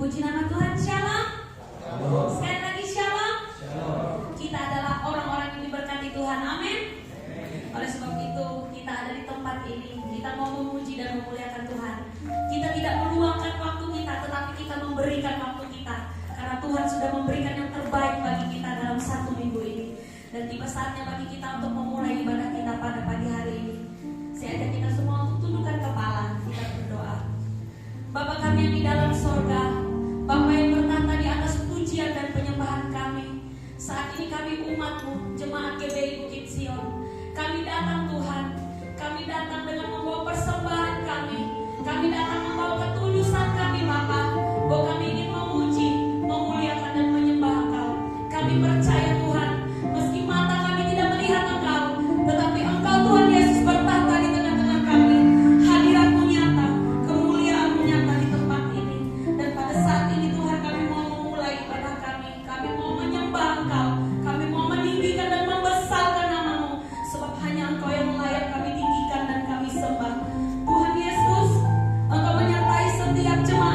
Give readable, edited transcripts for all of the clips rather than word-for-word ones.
Puji nama Tuhan, shalom. Sekali lagi shalom. Kita adalah orang-orang yang diberkati Tuhan, amin. Oleh sebab itu kita ada di tempat ini, kita mau memuji dan memuliakan Tuhan. Kita tidak meluangkan waktu kita, tetapi kita memberikan waktu kita, karena Tuhan sudah memberikan yang terbaik bagi kita dalam satu minggu ini. Dan tiba saatnya bagi kita untuk memulai ibadah kita pada pagi hari ini. Saya ajak kita semua untuk tundukkan kepala, kita berdoa. Bapa kami yang di dalam sorga, Bapa yang bertata di atas pujian dan penyembahan kami. Saat ini kami umat-Mu, jemaat GBI Bukit Sion. Kami datang Tuhan, kami datang dengan membawa persembahan kami. Kami datang membawa ketulusan kami Bapa, bahwa kami ingin memuji, memuliakan dan menyembah Engkau. Kami percaya Tuhan, meski mata kami tidak melihat Engkau, tetapi Engkau Tuhan Yesus bertata di tengah-tengah kami. Hadirat-Mu nyata, kemuliaan-Mu nyata di tempat ini. Dan pada saat ini Tuhan kami mau memulai ibadah kami. Kami mau menyembah Engkau, kami mau meninggikan dan membesarkan nama-Mu, sebab hanya Engkau yang layak kami tinggikan dan kami sembah. Tuhan Yesus, Engkau menyertai setiap jemaat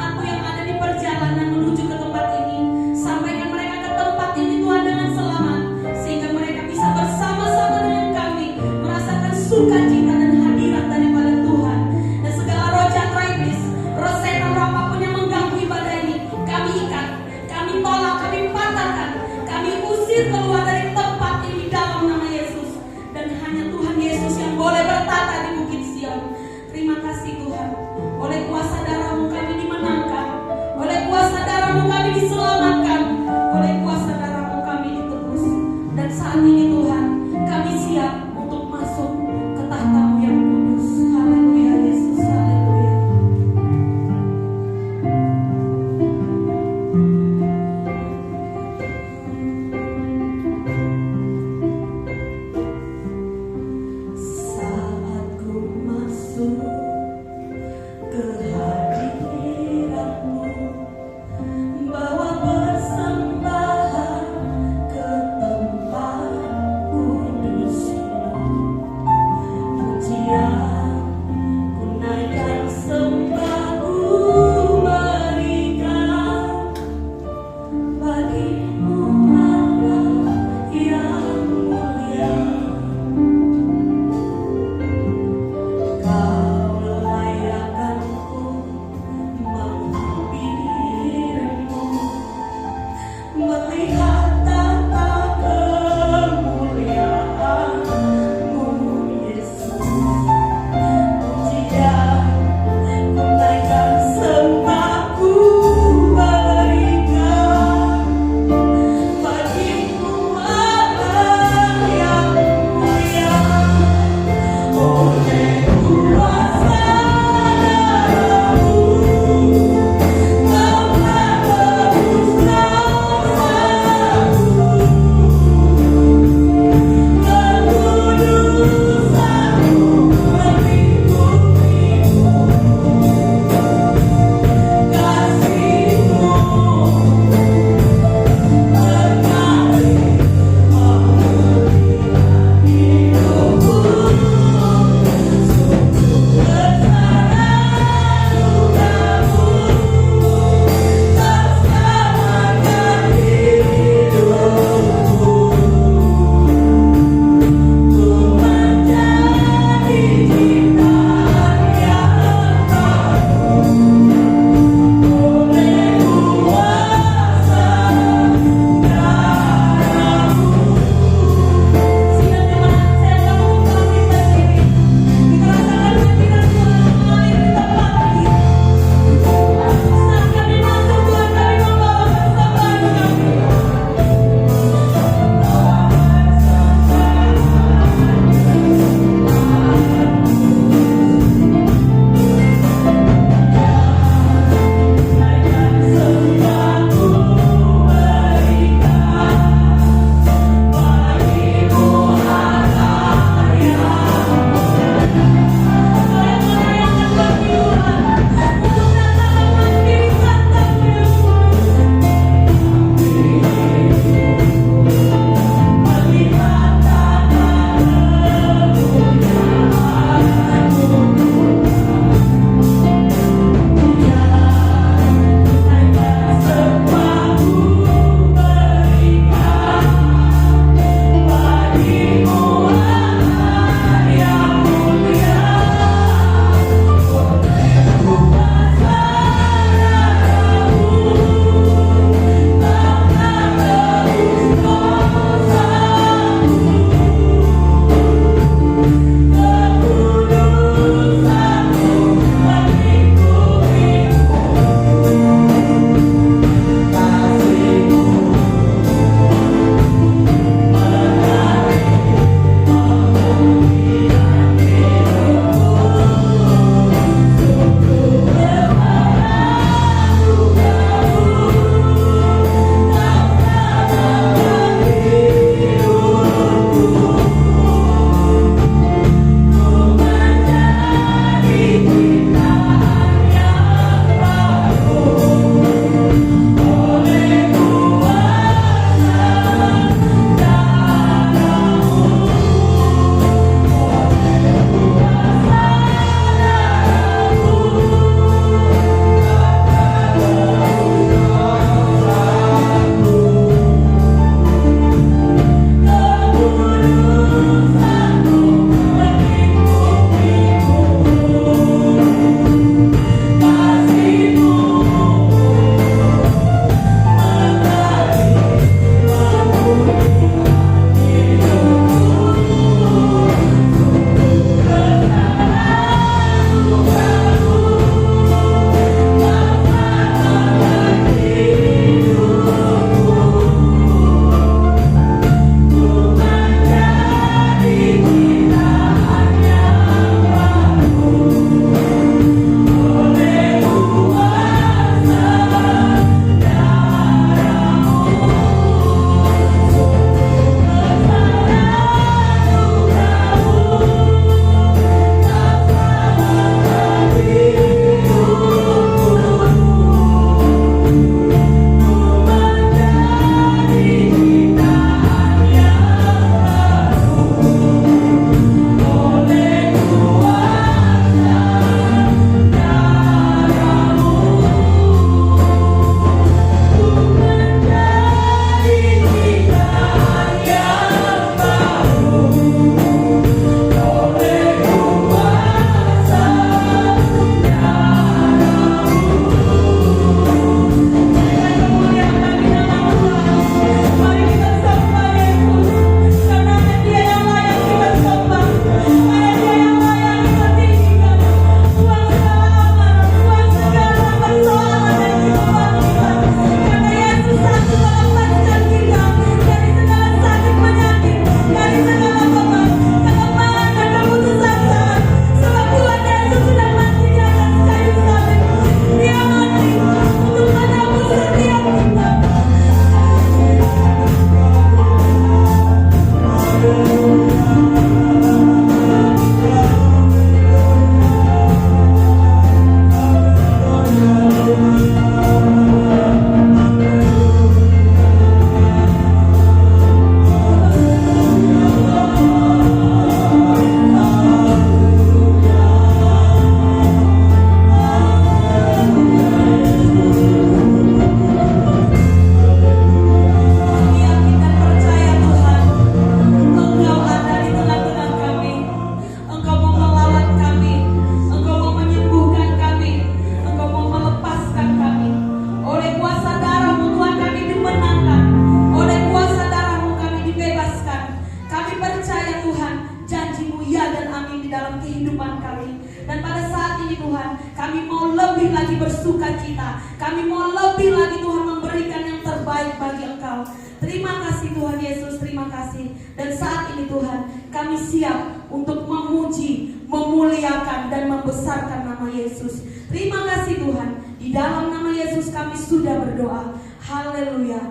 sukacita. Kami mau lebih lagi Tuhan memberikan yang terbaik bagi Engkau. Terima kasih Tuhan Yesus, terima kasih. Dan saat ini Tuhan, kami siap untuk memuji, memuliakan, dan membesarkan nama Yesus. Terima kasih Tuhan. Di dalam nama Yesus kami sudah berdoa. Haleluya.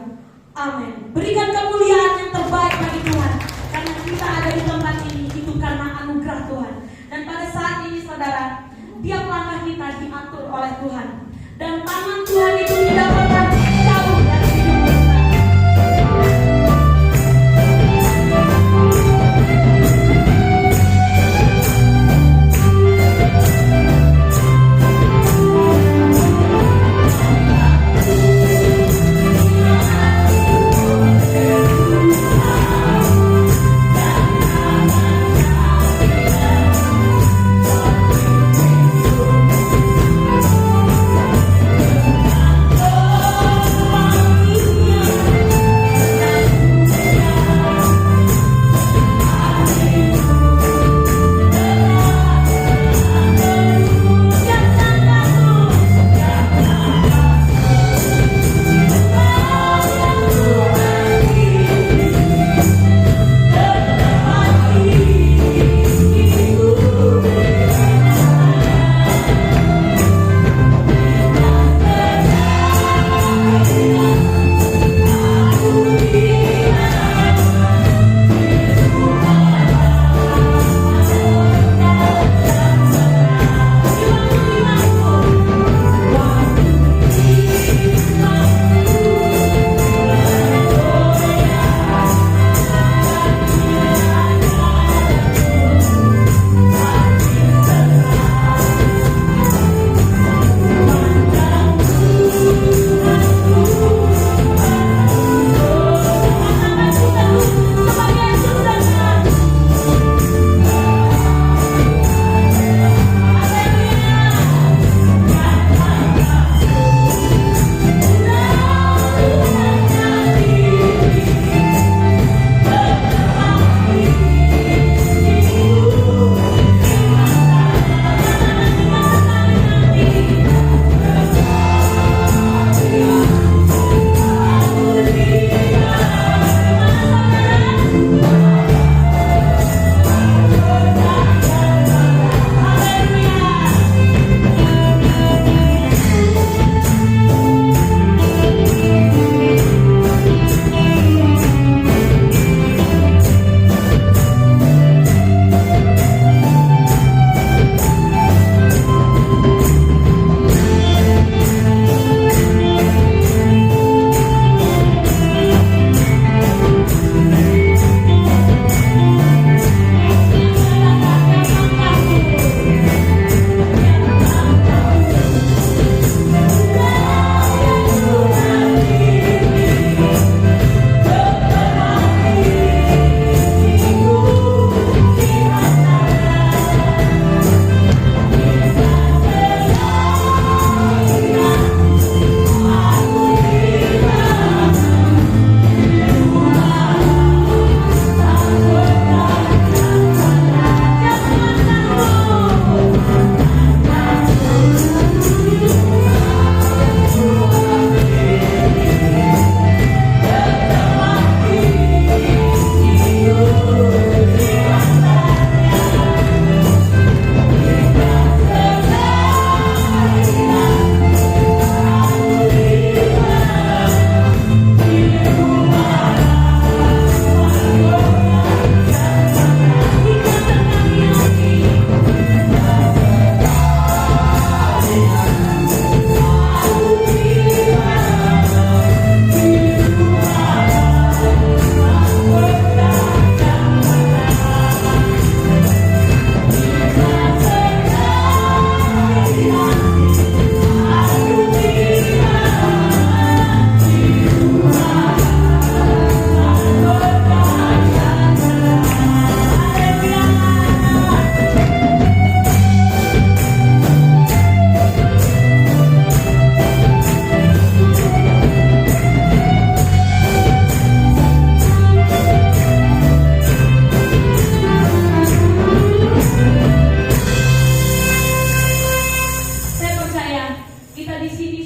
Amin. Berikan kemuliaan yang terbaik bagi Tuhan. Karena kita ada di tempat ini, itu karena anugerah Tuhan. Dan pada saat ini saudara, tiap langkah kita diatur oleh Tuhan. Dan tangan Tuhan itu tidak pernah jauh dari hidup kita.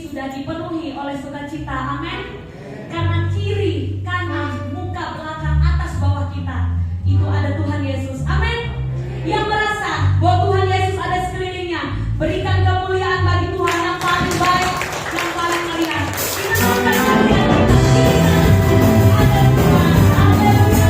sudah dipenuhi oleh sukacita. Amin. Karena kiri, kanan, muka, belakang, atas, bawah kita itu ada Tuhan Yesus. Amin. Yang merasa bahwa Tuhan Yesus ada sekelilingnya, berikan kemuliaan bagi Tuhan yang paling baik, yang paling mulia. Kita berikan kemuliaan kita kiri, kanan, ada Tuhan. Haleluya.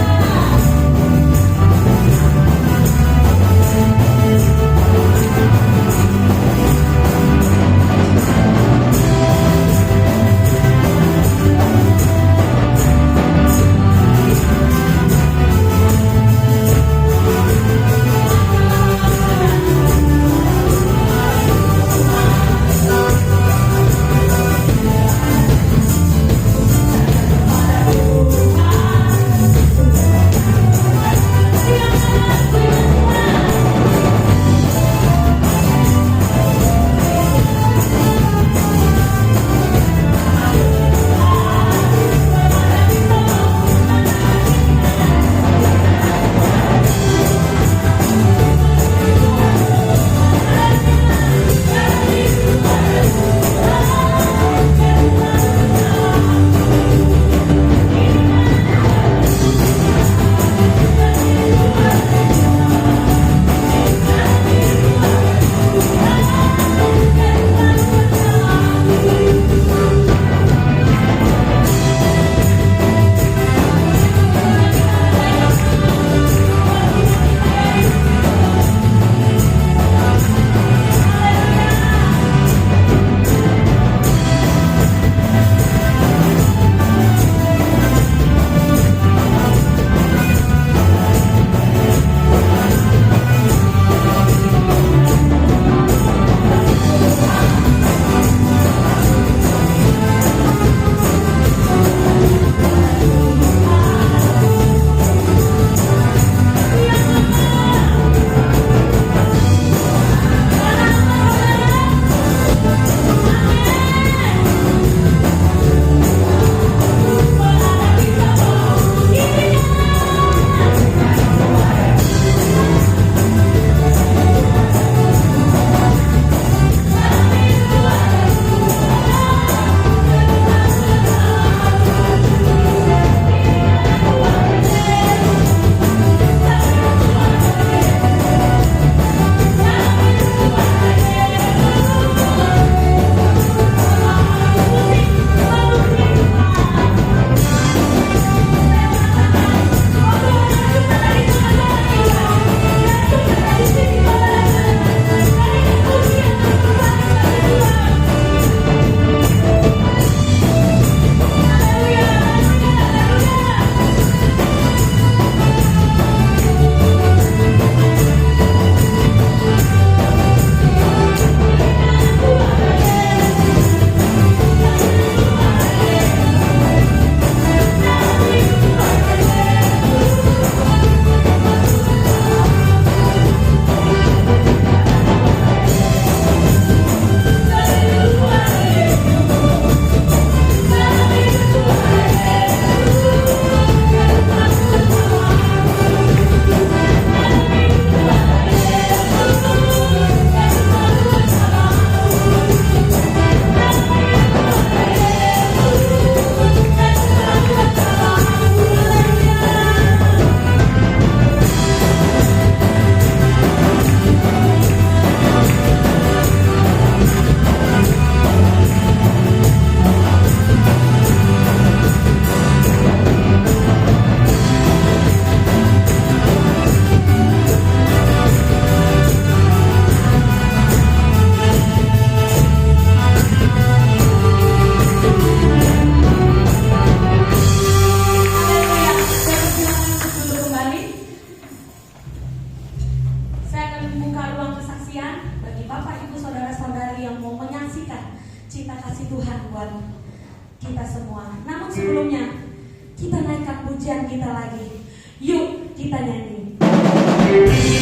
kita semua. Namun sebelumnya kita naikkan pujian kita lagi. Yuk kita nyanyi. Haleluya.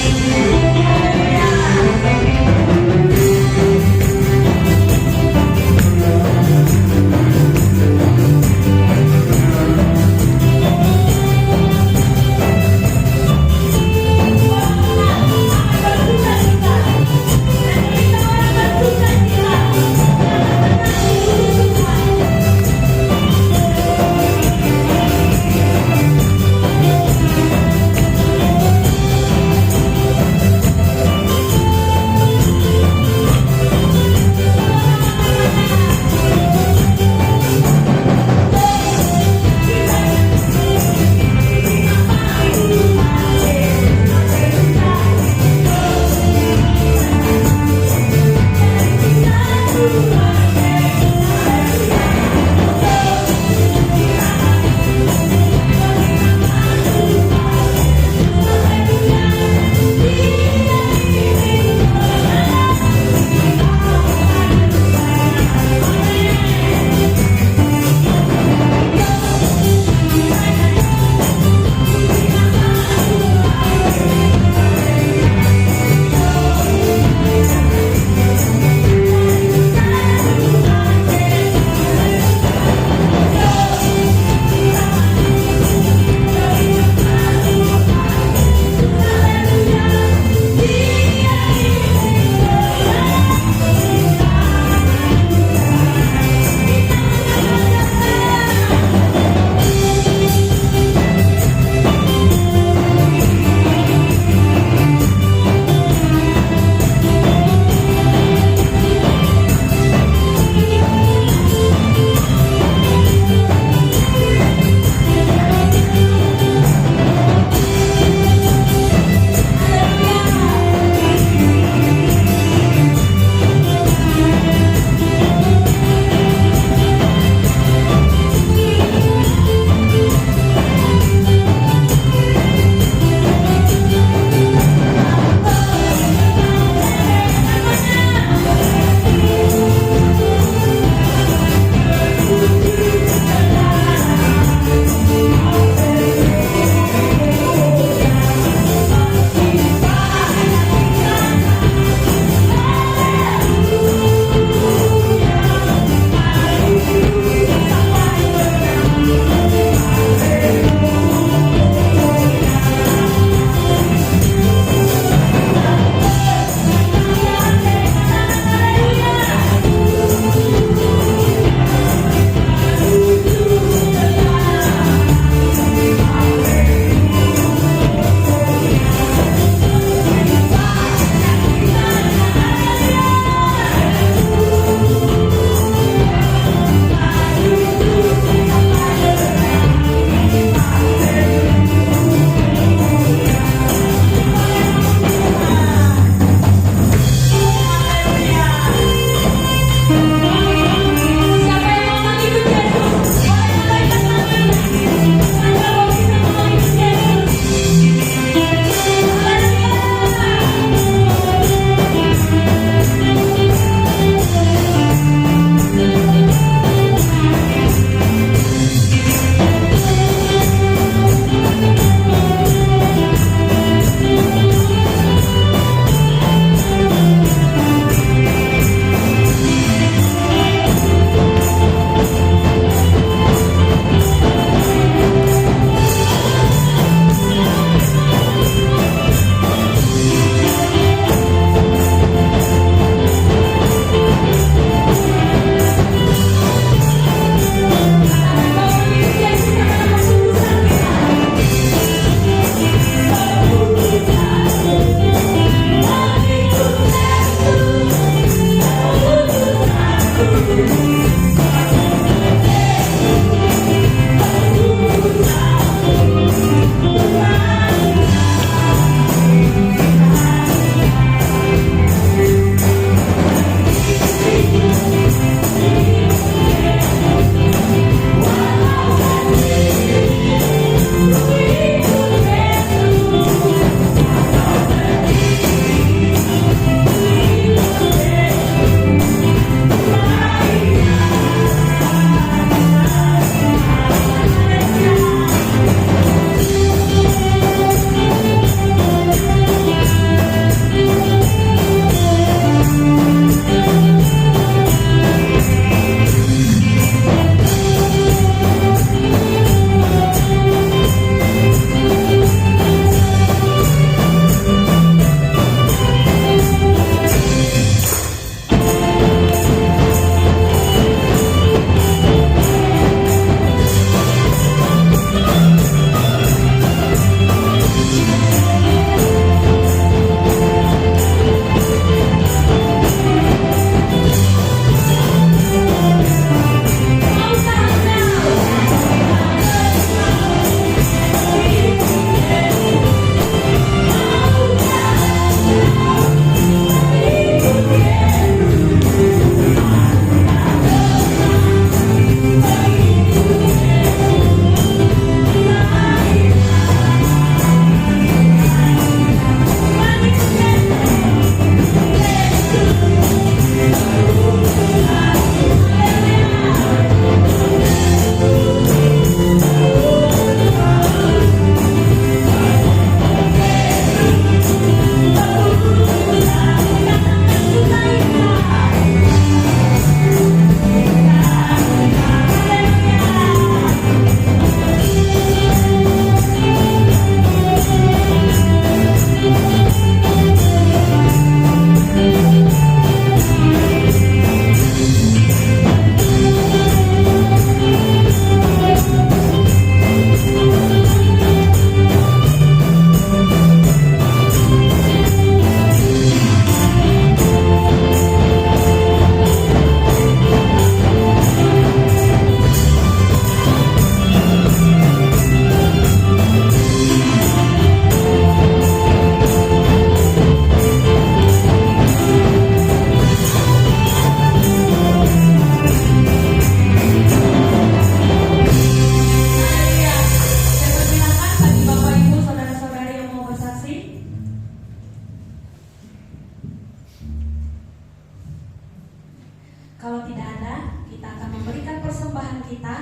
persembahan kita.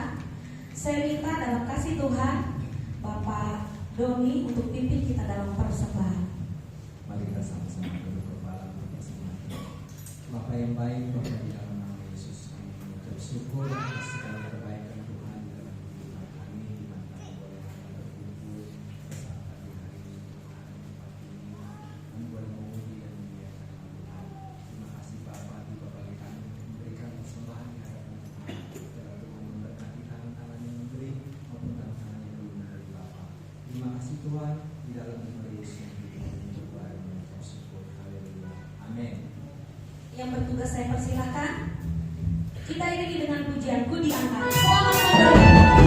Saya minta dalam kasih Tuhan Bapak Doni untuk pimpin kita dalam persembahan. Mari kita sama-sama duduk kepala bersama. Bapa yang baik, Bapa di dalam nama Yesus, kami mengucap syukur atas segala kebaikan Tuhan dalam kehidupan kami, di mana kami boleh berkumpul bersama di hari ini Tuhan, kami boleh memuji dan memuliakan Tuhan. Terima kasih Bapa di bagi kami memberikan persembahan di hadapan Tuhan. Biarlah Tuhan memberkati tangan-tangan yang memberi maupun tangan-tangan yang menerima dari Bapa. Terima kasih Tuhan, di dalam nama Yesus yang berdoa dan mengucap syukur. Haleluya. Amin. Yang bertugas saya persilakan. Kita iringi dengan pujian Ku Diangkat. Selamat datang.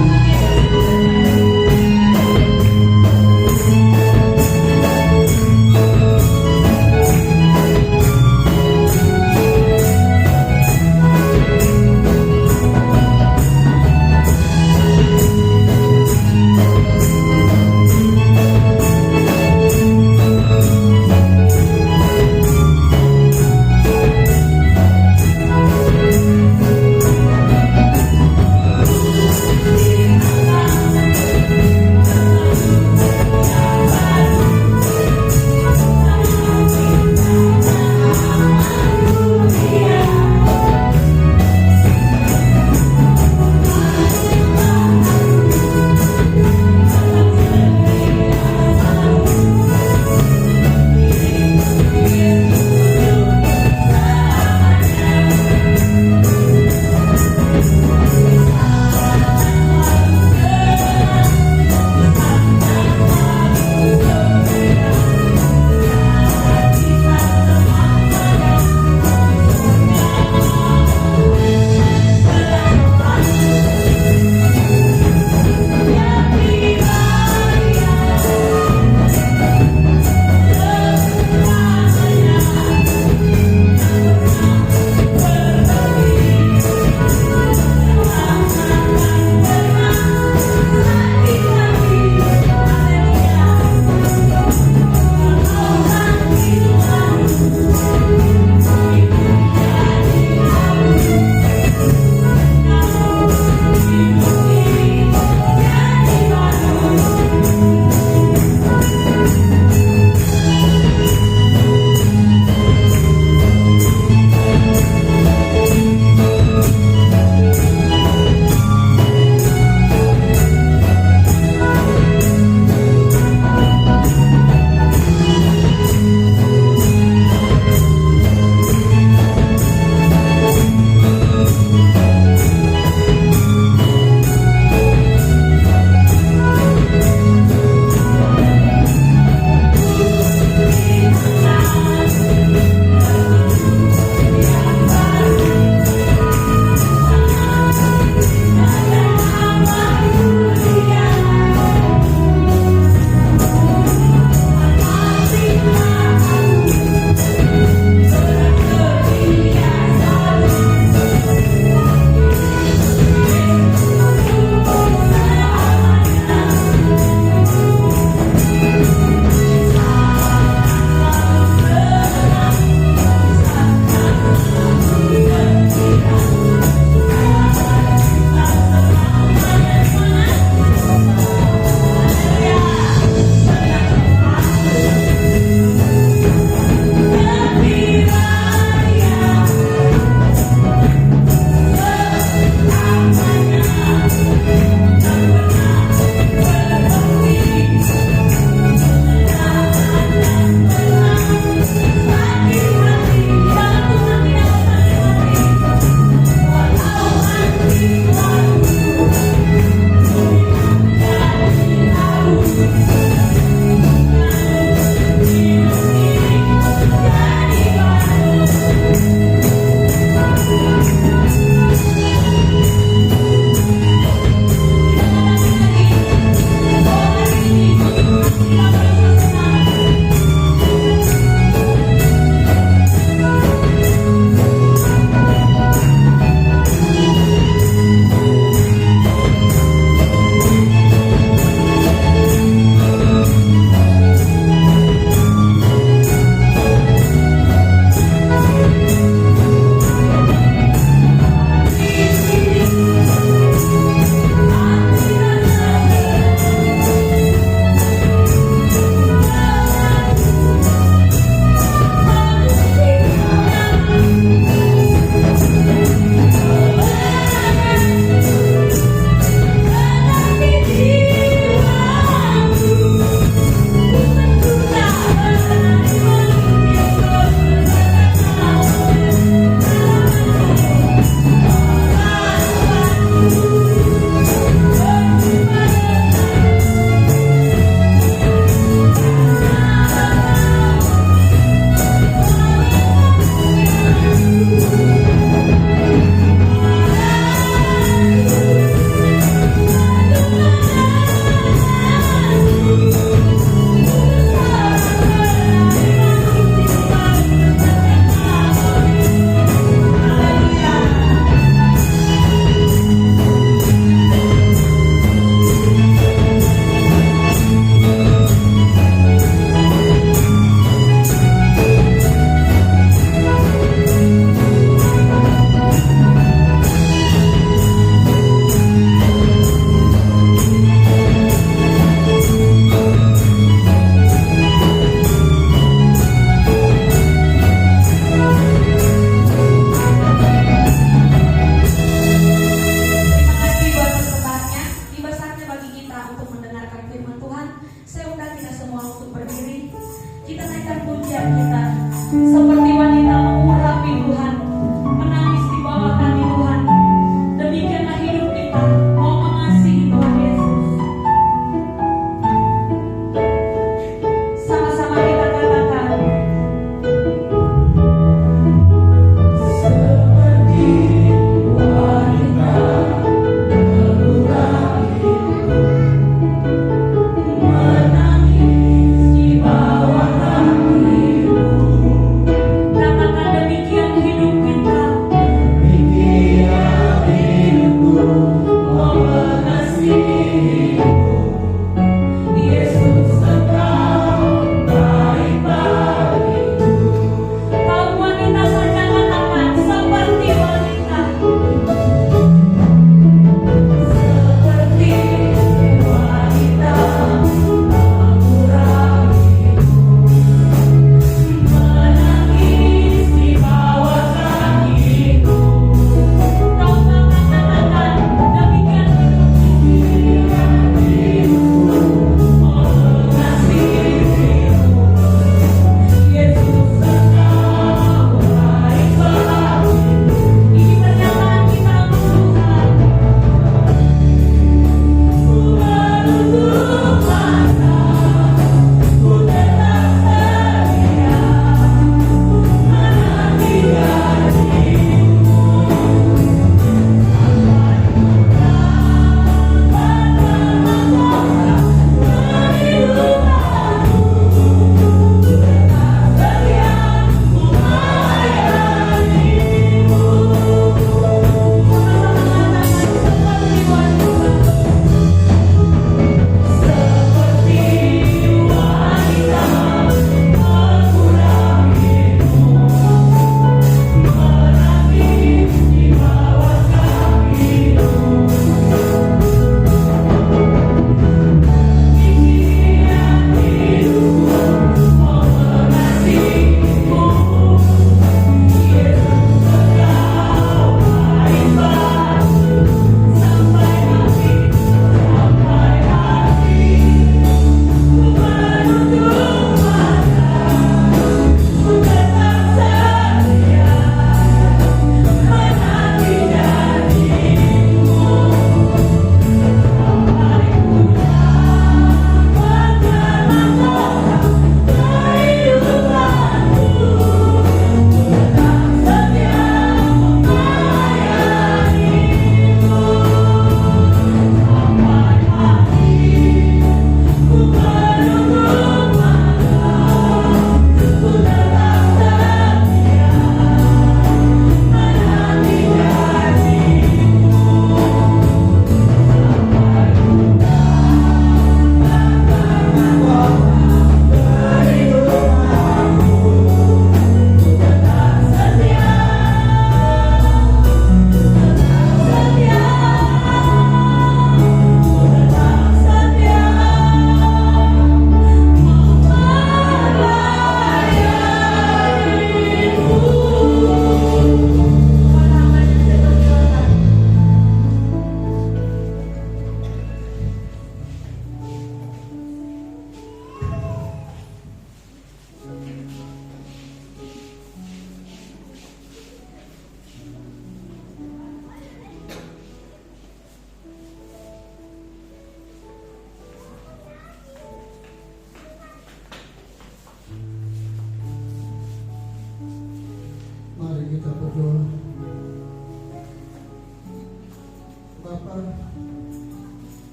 Bapa,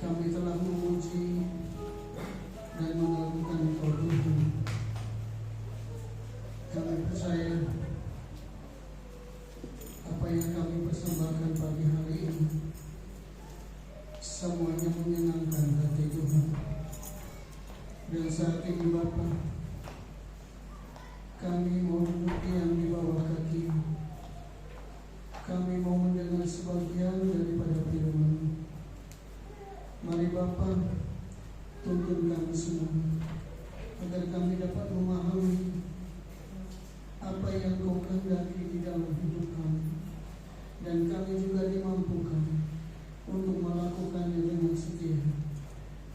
kami telah memuji dan mengagungkan Engkau Tuhan. Kami percaya apa yang kami persembahkan pagi hari ini semuanya menyenangkan hati Tuhan. Dan saat ini Bapa, kami mau duduk diam di bawah kaki. Kami mau mendengar sebagian daripada firman. Mari Bapa, tuntun kami semua agar kami dapat memahami apa yang Kau kehendaki di dalam hidup kami, dan kami juga dimampukan untuk melakukannya dengan setia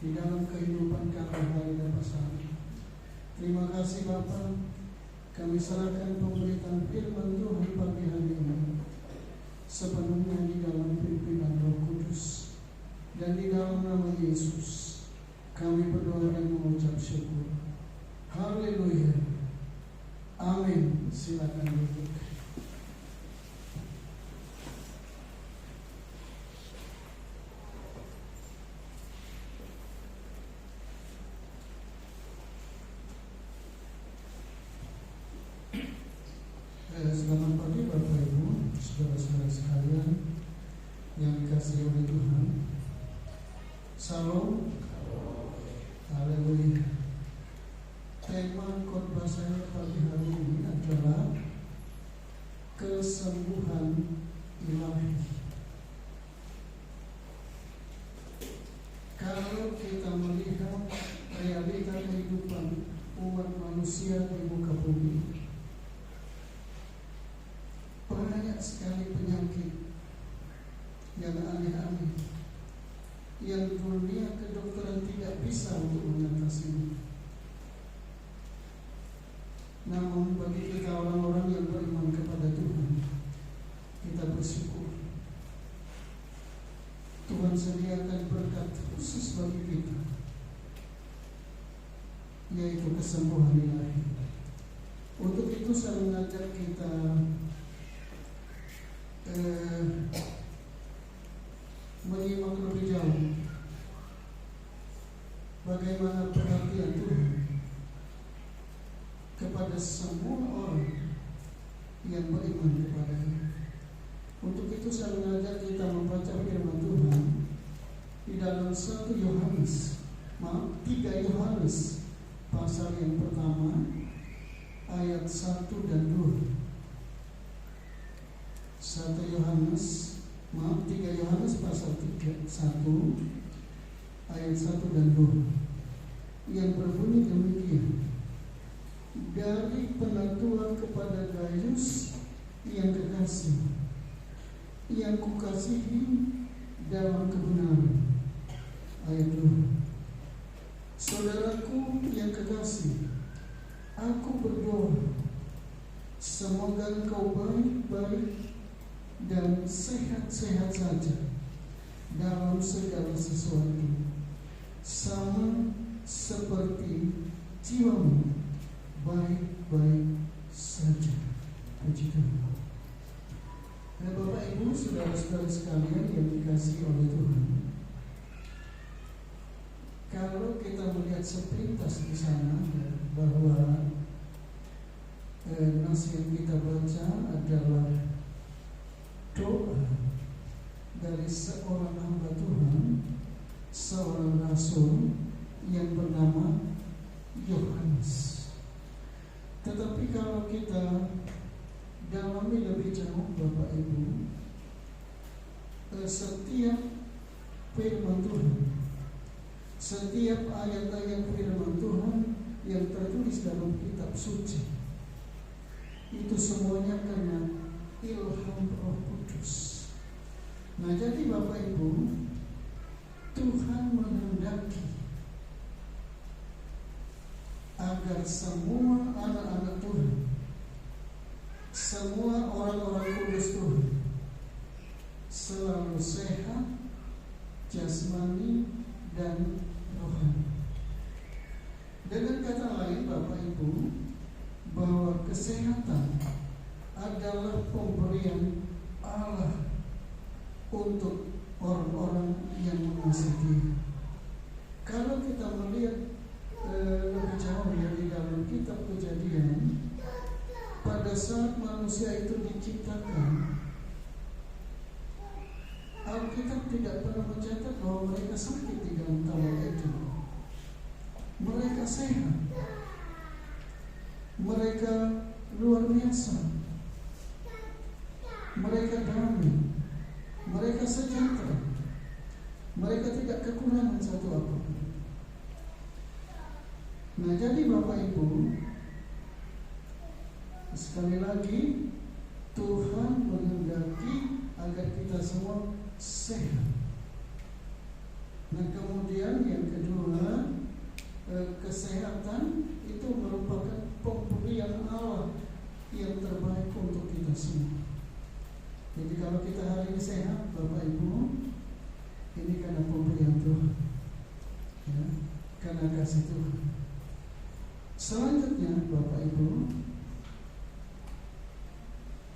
di dalam kehidupan kami hari lepas hari. Terima kasih Bapa, kami serahkan pemberitaan firman Tuhan pagi hari ini sepenuhnya di dalam pimpinan Roh Kudus, dan di dalam nama Yesus kami berdoa dan mengucap syukur. Haleluya. Amin. Silakan duduk. Selamat pagi Bapak Ibu, saudara-saudara sekalian yang dikasihi oleh Tuhan. Salam. Haleluya. Tema khotbah saya pagi hari ini adalah kesembuhan ilahi. Kalau kita melihat realita kehidupan umat manusia di muka bumi, banyak sekali penyakit yang aneh-aneh yang dunia kedokteran tidak bisa untuk mengatasinya. Namun bagi kita orang-orang yang beriman kepada Tuhan, kita bersyukur Tuhan sediakan berkat khusus bagi kita, yaitu kesembuhan ilahi. Untuk itu saya mengajak kita menyimak lebih jauh bagaimana perhatian Tuhan kepada semua orang yang beriman kepada-Nya. Untuk itu saya mengajak kita membaca firman Tuhan di dalam 3 Yohanes pasal yang pertama ayat 1 dan 2. 3 Yohanes pasal 1 ayat 1 dan 2 yang berbunyi demikian. Dari penatuan kepada Gaius yang kekasih, yang kukasihi dalam kebenaran. Ayat 2. Saudaraku yang kekasih, aku berdoa semoga engkau baik-baik dan sehat-sehat saja dalam segala sesuatu, sama seperti jiwamu baik-baik saja. Puji Tuhan. Nah, Bapak Ibu, saudara-saudara sekalian yang dikasihi oleh Tuhan, kalau kita melihat sepintas di sana bahwa nas yang kita baca adalah doa dari seorang hamba Tuhan, seorang rasul yang bernama Yohanes. Tetapi kalau kita dalami lebih jauh Bapak Ibu, setiap firman Tuhan, setiap ayat-ayat firman Tuhan yang tertulis dalam kitab suci, itu semuanya karena ilham Roh Kudus. Nah, jadi Bapak Ibu, Tuhan menghendaki agar semua anak-anak Tuhan, semua orang-orang kudus Tuhan selalu sehat jasmani dan rohani. Dengan kata lain Bapak Ibu, bahwa kesehatan adalah pemberian Allah untuk orang-orang yang mengasihi Dia. Kalau kita melihat lebih jauh ya di dalam kitab Kejadian, pada saat manusia itu diciptakan, Alkitab tidak pernah mencatat bahwa mereka sakit di dalam tawa itu. Mereka sehat, mereka luar biasa, mereka damai, mereka sejahtera, mereka tidak kekurangan satu apapun. Nah, jadi Bapak Ibu, sekali lagi Tuhan menghendaki agar kita semua sehat. Nah, kemudian yang kedua, kesehatan itu merupakan pemberian Allah yang terbaik untuk kita semua. Jadi kalau kita hari ini sehat, Bapak Ibu, ini karena pemberian Tuhan, ya, karena kasih Tuhan. Selanjutnya, Bapak Ibu,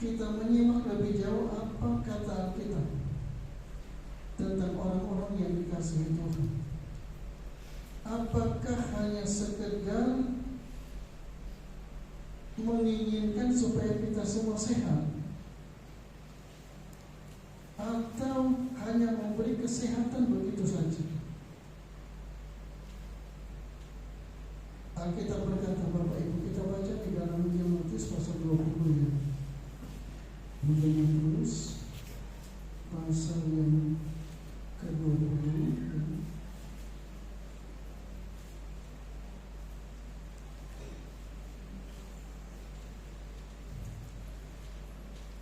kita menyimak lebih jauh apa kata Alkitab tentang orang-orang yang dikasihi Tuhan. Apakah hanya sekedar menginginkan supaya kita semua sehat, atau hanya memberi kesehatan begitu saja? Alkitab berkata, Bapak Ibu, kita baca di dalam Injil Matius pasal 20 ya. Injil Matius pasal yang ke-20 ya.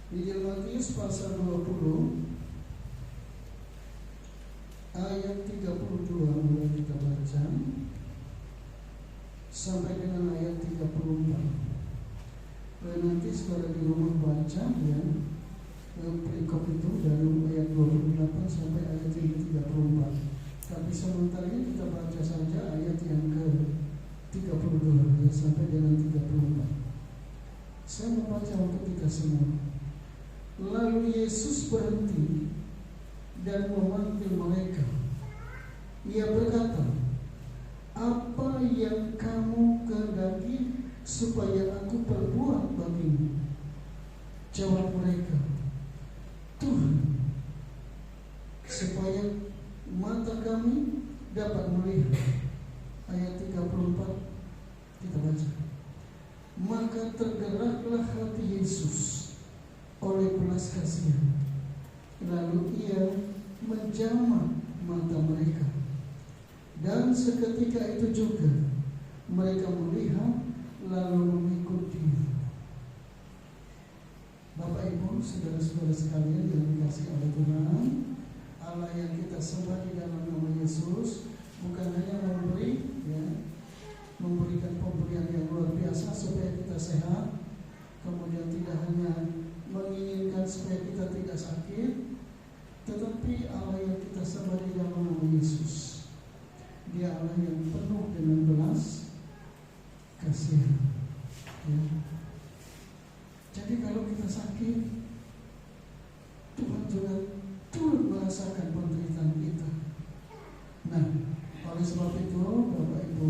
Injil Matius pasal 20 ayat 32 mulai kita baca sampai dengan ayat 34. Nanti saudara di rumah baca ya perikop itu dari ayat 28 sampai ayat yang 34. Tapi sementara ini kita baca saja ayat yang ke-32 ya, sampai dengan 34. Saya membaca untuk kita semua. Lalu Yesus berhenti dan memanggil mereka. Ia berkata, apa yang kamu kehendaki supaya aku perbuat bagimu? Jawab mereka, Tuhan, supaya mata kami dapat melihat. Ayat 34 kita baca. Maka tergeraklah hati Yesus oleh belas kasihan, lalu ia menjamah mata mereka. Dan seketika itu juga mereka melihat lalu mengikut Dia. Bapak Ibu, saudara-saudara sekalian yang dikasihi oleh Tuhan, Allah yang kita sembah di dalam nama Yesus bukan hanya memberi, ya, memberikan pemberian yang luar biasa supaya kita sehat, kemudian tidak hanya menginginkan supaya kita tidak sakit, tetapi Allah yang kita sembah di dalam nama Yesus, Dia Allah yang penuh dengan belas kasihan. Ya. Jadi kalau kita sakit, Tuhan juga turut merasakan penderitaan kita. Nah, oleh sebab itu, Bapak Ibu,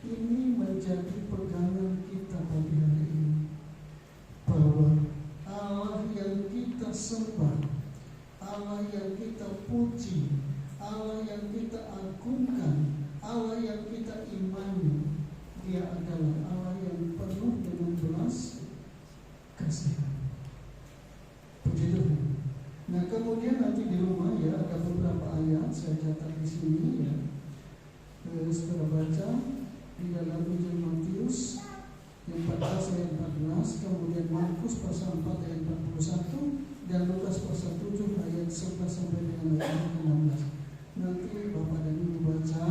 ini menjadi pegangan kita pagi hari ini, bahwa Allah yang kita sembah, Allah yang kita puji, Allah yang kita agungkan, Allah yang kita imani, Dia adalah Allah yang penuh dengan belas kasihan. Puji Tuhan. Nah, kemudian nanti di rumah ya ada beberapa ayat saya catat di sini ya. Saudara baca di dalam Injil Matius yang 14 ayat 14, kemudian Markus pasal 4 ayat 41, dan Lukas pasal 7 ayat 11 sampai dengan ayat 16. Nanti Bapak dan Ibu baca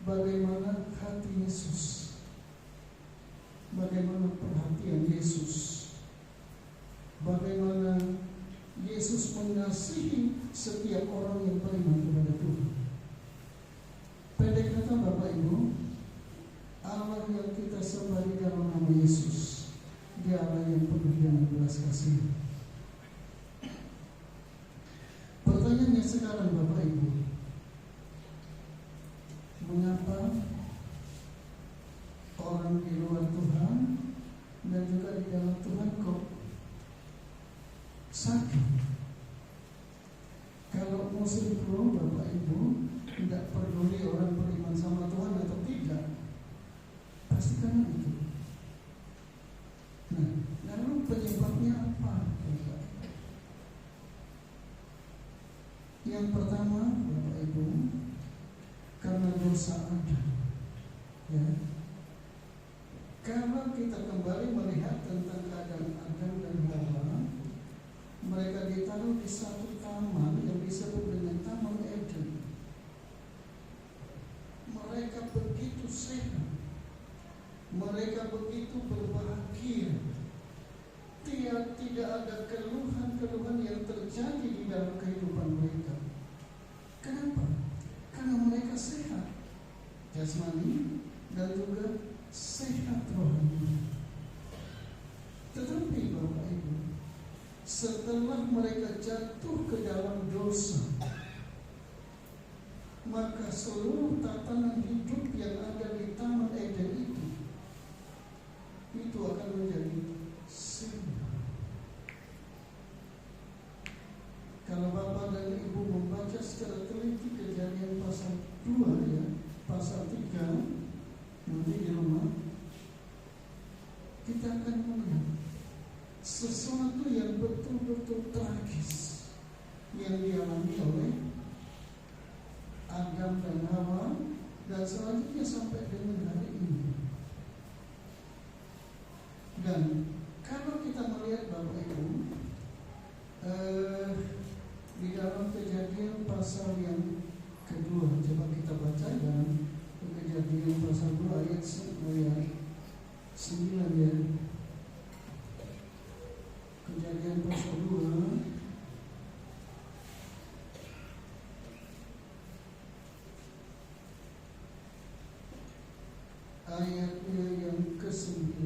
bagaimana hati Yesus, bagaimana perhatian Yesus, bagaimana Yesus mengasihi setiap orang yang beriman kepada Tuhan. Pendek kata Bapak Ibu, Allah yang kita sembah di dalam nama Yesus, Dia Allah yang penuh dengan belas kasih. sekarang Bapak Ibu, mengapa orang di luar Tuhan dan juga di dalam Tuhan kok sakit? Kalau musuhku Bapak Ibu tidak peduli orang beriman sama Tuhan atau tidak, pasti karena itu. Nah, lalu penyebabnya apa? Yang pertama, Bapak Ibu, karena dosa Adam. Ya. Kalau kita kembali melihat tentang keadaan Adam dan Hawa, mereka ditaruh di satu taman yang disebut dengan Taman Eden. Mereka begitu sehat, mereka begitu berbahagia. Tidak ada keluhan-keluhan yang terjadi di dalam kehidupan mereka. Kenapa? Karena mereka sehat jasmani dan juga sehat rohani. Tetapi Bapak Ibu, setelah mereka jatuh ke dalam dosa, maka seluruh tatanan hidup yang ada di Taman Eden itu akan menjadi sirna. Kalau Bapak dan Ibu membaca secara teliti Kejadian pasal 2 ya, pasal 3 nanti di rumah, kita akan melihat sesuatu yang betul-betul tragis yang dialami oleh Adam dan Hawa, dan selanjutnya sampai dengan hari ini. Dan kalau kita melihat Bapak Ibu, di dalam Kejadian pasal yang kedua, coba kita baca dalam Kejadian pasal 2 ayat 9 ya. Kejadian pasal 2 ayatnya yang ke-9,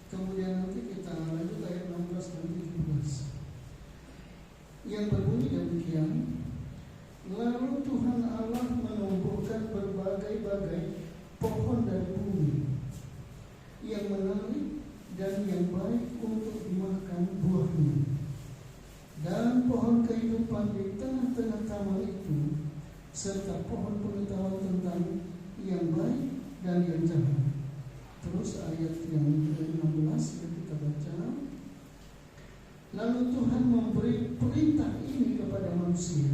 kemudian nanti kita lanjut ayat 16 dan 17 yang berbunyi demikian. Lalu Tuhan Allah menumbuhkan berbagai-bagai pohon dari bumi yang menarik dan yang baik untuk dimakan buahnya, dan pohon kehidupan di tengah-tengah taman itu, serta pohon pengetahuan tentang yang baik dan yang jahat. Terus ayat yang ke-16 kita baca. Lalu Tuhan memberi perintah ini kepada manusia: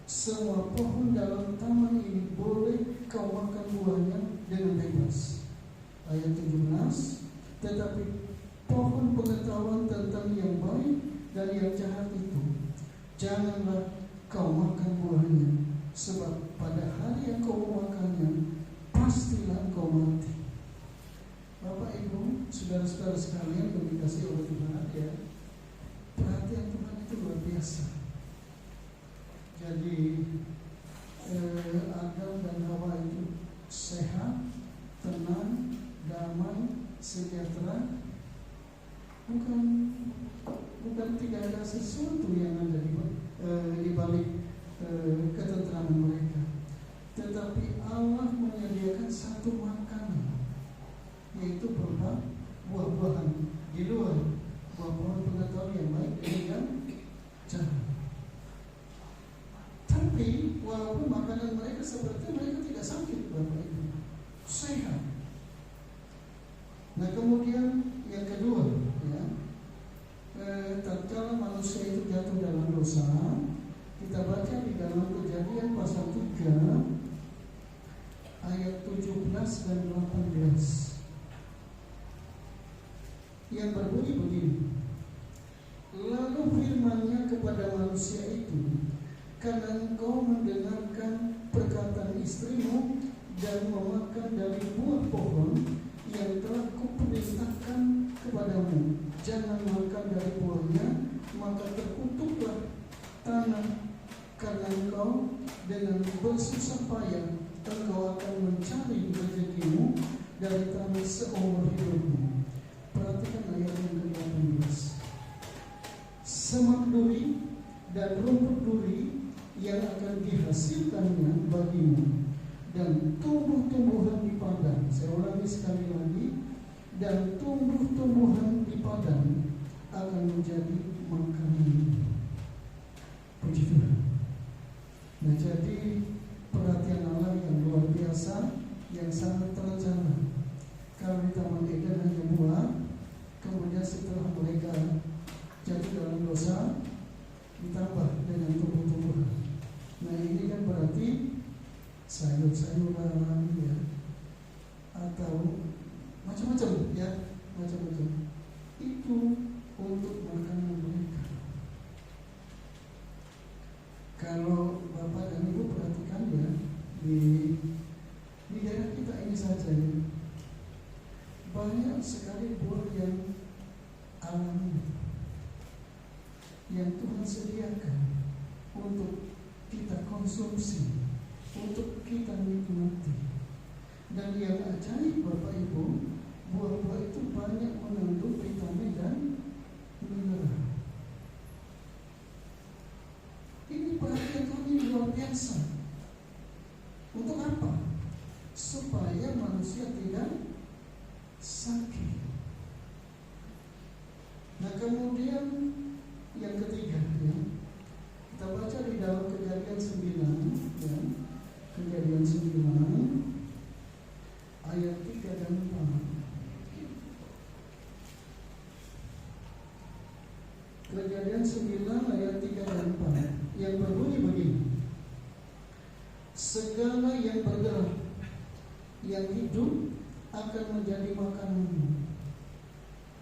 semua pohon dalam taman ini boleh kau makan buahnya dengan bebas. Ayat 17, tetapi pohon pengetahuan tentang yang baik dan yang jahat itu janganlah kau makan buahnya, sebab pada hari yang kau makannya pastilah kau mati. Bapak Ibu, saudara-saudara sekalian yang dikasihi oleh Tuhan ya, perhatian Tuhan itu luar biasa. Jadi Adam dan Hawa itu sehat, tenang, damai, sejahtera. Bukan tidak ada sesuatu yang ada di balik ketentraman mereka, tetapi Allah menyediakan satu makanan, yaitu berupa buah-buahan di luar buah-buahan pengetahuan yang baik dan yang jahat. Tapi walaupun makanan mereka seperti mereka tidak sakit, Bapak Ibu, sehat. Nah kemudian yang kedua ya, tatkala manusia itu jatuh dalam dosa, kita baca di dalam Kejadian pasal 3 ayat 17 dan 18 yang berbunyi begini. Lalu firman-Nya kepada manusia itu, karena engkau mendengarkan perkataan istrimu dan memakan dari buah pohon yang telah kuperintahkan kepadamu, jangan makan dari buahnya, maka terkutuklah tanah, karena engkau dengan bersusah payah engkau akan mencari rezekimu dari tanah seumur hidupmu. Perhatikan ayat yang ke-18. Semak duri dan rumput duri yang akan dihasilkannya bagimu, dan tumbuh-tumbuhan di padang. Saya ulangi sekali lagi, dan tumbuh-tumbuhan di padang akan menjadi makanan. Puji Tuhan. Nah, jadi perhatian Allah yang luar biasa, yang sangat terencana. Kalau di Taman Eden hanya buah, kemudian setelah mereka jatuh dalam dosa, ditambah dengan tumbuh-tumbuhan. Nah, ini kan berarti sayur-sayuran, ya, atau macam-macam, ya, macam-macam. Itu untuk makanan mereka. Kalau Bapak dan Ibu perhatikan, ya, di daerah kita ini saja, ya, banyak sekali buah yang alami yang Tuhan sediakan untuk kita konsumsi, untuk kita nikmati. Dan yang ajaib Bapak Ibu, buah-buah itu banyak mengandung vitamin dan mineral. Ini perhatian kami luar biasa. Untuk apa? Supaya manusia tidak sakit. Nah, kemudian yang ketiga, ya, kita baca di dalam Kejadian 9, ya, Kejadian 9 ayat 3 dan 4. Kejadian 9 ayat 3 dan 4 yang berbunyi begini: segala yang bergerak, yang hidup akan menjadi makananmu.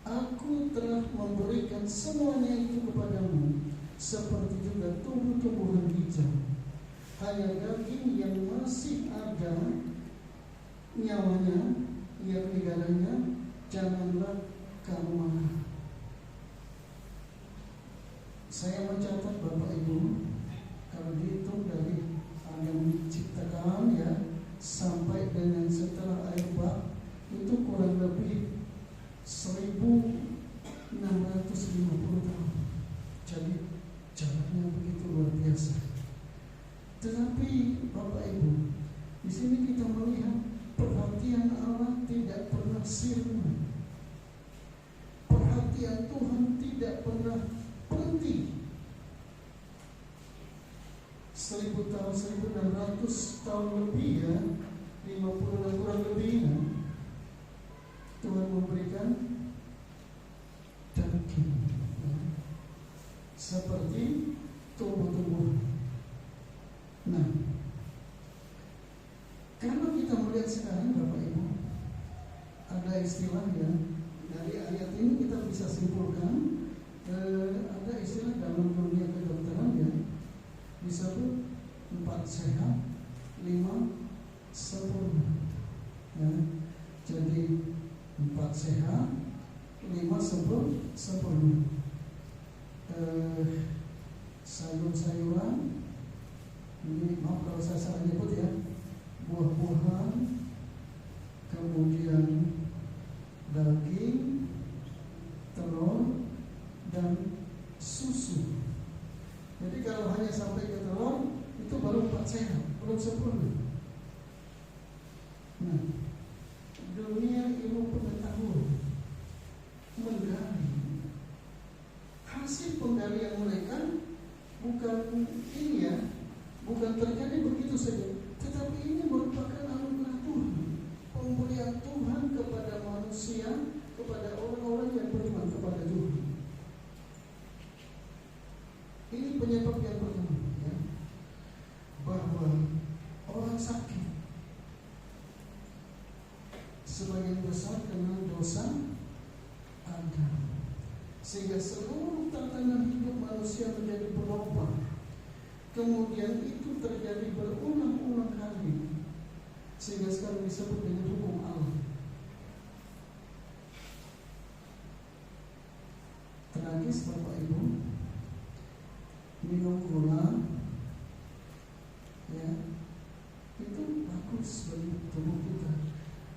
Aku telah memberikan semuanya itu kepadamu, seperti juga tumbuh-tumbuhan hijau. Hanya daging yang masih ada nyawanya, yakni darahnya, janganlah kamu makan. Saya mencatat Bapak Ibu, kalau dihitung dari Adam diciptakan, ya, sampai dengan setelah air bah, itu kurang lebih 1650 tahun. Jadi jaraknya begitu luar biasa. Tetapi Bapak Ibu, di sini kita melihat perhatian Allah tidak pernah sirna. Perhatian Tuhan tidak pernah berhenti. 1000 tahun, 1600 tahun lebih, ya, 50 dan kurang lebih, ya, Tuhan memberikan daging, ya, seperti tumbuh-tumbuhan. Nah, kalau kita melihat sekarang Bapak Ibu, ada istilah, ya, dari ayat ini kita bisa simpulkan, ada istilah dalam dunia kedokteran, ya, disebut 4 sehat, 5 sempurna, ya. Jadi 4 sehat, 5 sempurna. Sayur-sayuran, ini maaf kalau saya salah nyebut, ya, buah-buahan, kemudian daging, telur, dan susu. Jadi kalau hanya sampai ke telur, itu baru 4 sehat, belum sempurna. Nah, dunia ilmu pengetahuan menggali, hasil penggalian mereka bukan ini, ya, bukan terjadi begitu saja, tetapi ini merupakan anugerah Tuhan, pemberian Tuhan kepada manusia, kepada orang-orang yang beriman kepada Tuhan. Ini penyebab yang pertama, ya, bahwa orang sakit sebagian besar karena dosa Adam, sehingga seluruh tatanan hidup manusia menjadi berubah. Kemudian itu terjadi berulang-ulang kali, sehingga sekarang disebut dengan hukum Allah. Tragis Bapak Ibu, minum gula, ya, itu bagus bagi tubuh kita.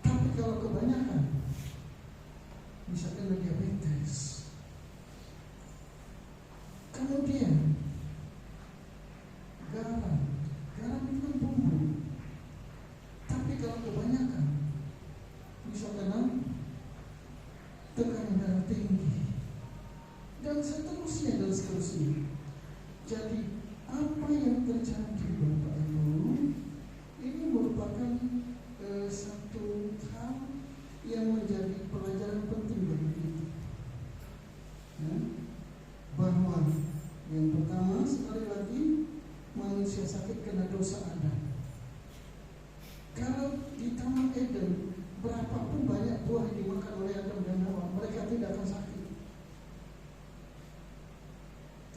Tapi kalau kebanyakan, bisa kena diabetes. Kemudian Apa yang terjadi Bapak Ibu, ini merupakan satu hal yang menjadi pelajaran penting bagi kita, ya, bahwa yang pertama sekali lagi manusia sakit karena dosa Adam. Kalau di Taman Eden berapapun banyak buah yang dimakan oleh Adam dan Hawa, mereka tidak akan sakit.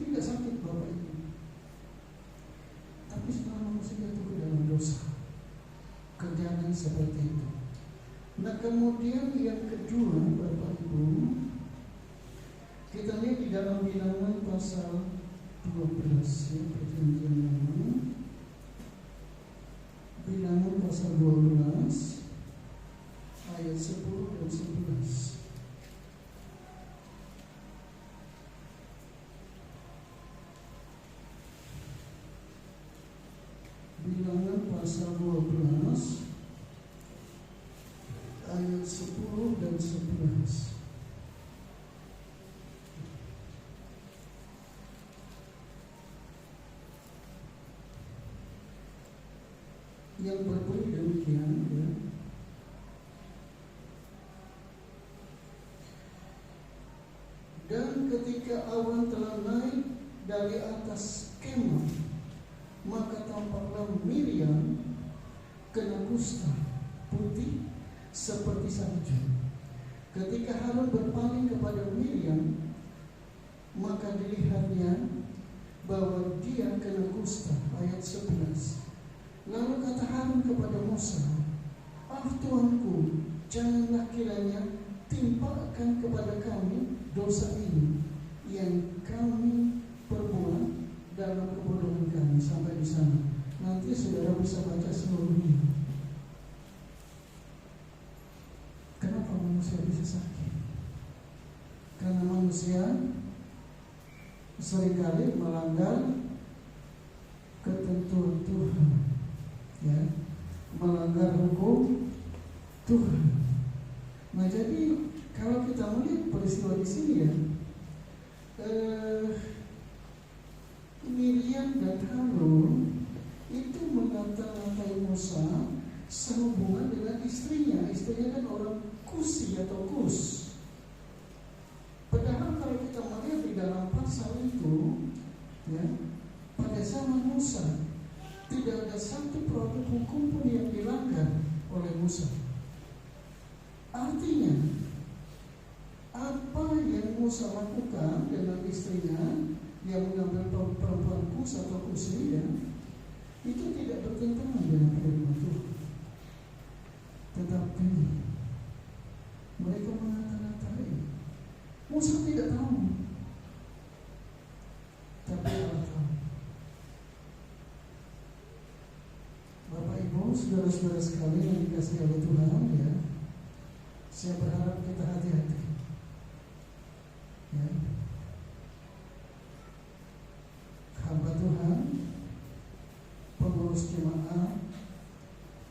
Tidak sakit Bapak Ibu. Tapi setelah manusia jatuh ke dalam dosa, kejadian seperti itu. Nah kemudian yang kedua Bapak Ibu, kita lihat di dalam Bilangan pasal 12 ya, perjanjian lama. Bilangan pasal 12 ayat 10 dan 11. Bilangan pasal 12 ayat 10 dan 11. Yang berbunyi demikian, ya. Dan ketika awan telah naik dari atas kemah, maka tampaklah Miriam kena kusta putih seperti salju. Ketika Harun berpaling kepada Miriam, maka dilihatnya bahwa dia kena kusta. Ayat 11. Lalu kata Harun kepada Musa, Tuanku, janganlah kiranya timpakan kepada kami dosa ini yang kami perbuat dalam kebodohan kami. Sampai di sana. Nanti saudara bisa baca seluruhnya. Kenapa manusia bisa sakit? Karena manusia seringkali melanggar ketentuan Tuhan, ya, melanggar hukum Tuhan. Nah jadi kalau kita melihat peristiwa di sini ya, Miriam dan Harun itu mengata-ngatai Musa sehubungan dengan istrinya. Istrinya kan orang Kusi atau Kus. Padahal kalau kita melihat di dalam pasal itu, ya, pada zaman Musa tidak ada satu produk hukum pun yang dilanggar oleh Musa. Artinya apa yang Musa lakukan dengan istrinya, dia mengambil perempuan Kus atau Kusi, ya, itu tidak bertentangan dengan firman Tuhan. Tetapi mereka mengata-ngatai. Musa tidak tahu, tapi Allah tahu. Bapak Ibu, saudara-saudara sekalian yang dikasihi oleh Tuhan, ya, saya berharap kita hati-hati, ya. Hamba Tuhan, pengurus jemaat,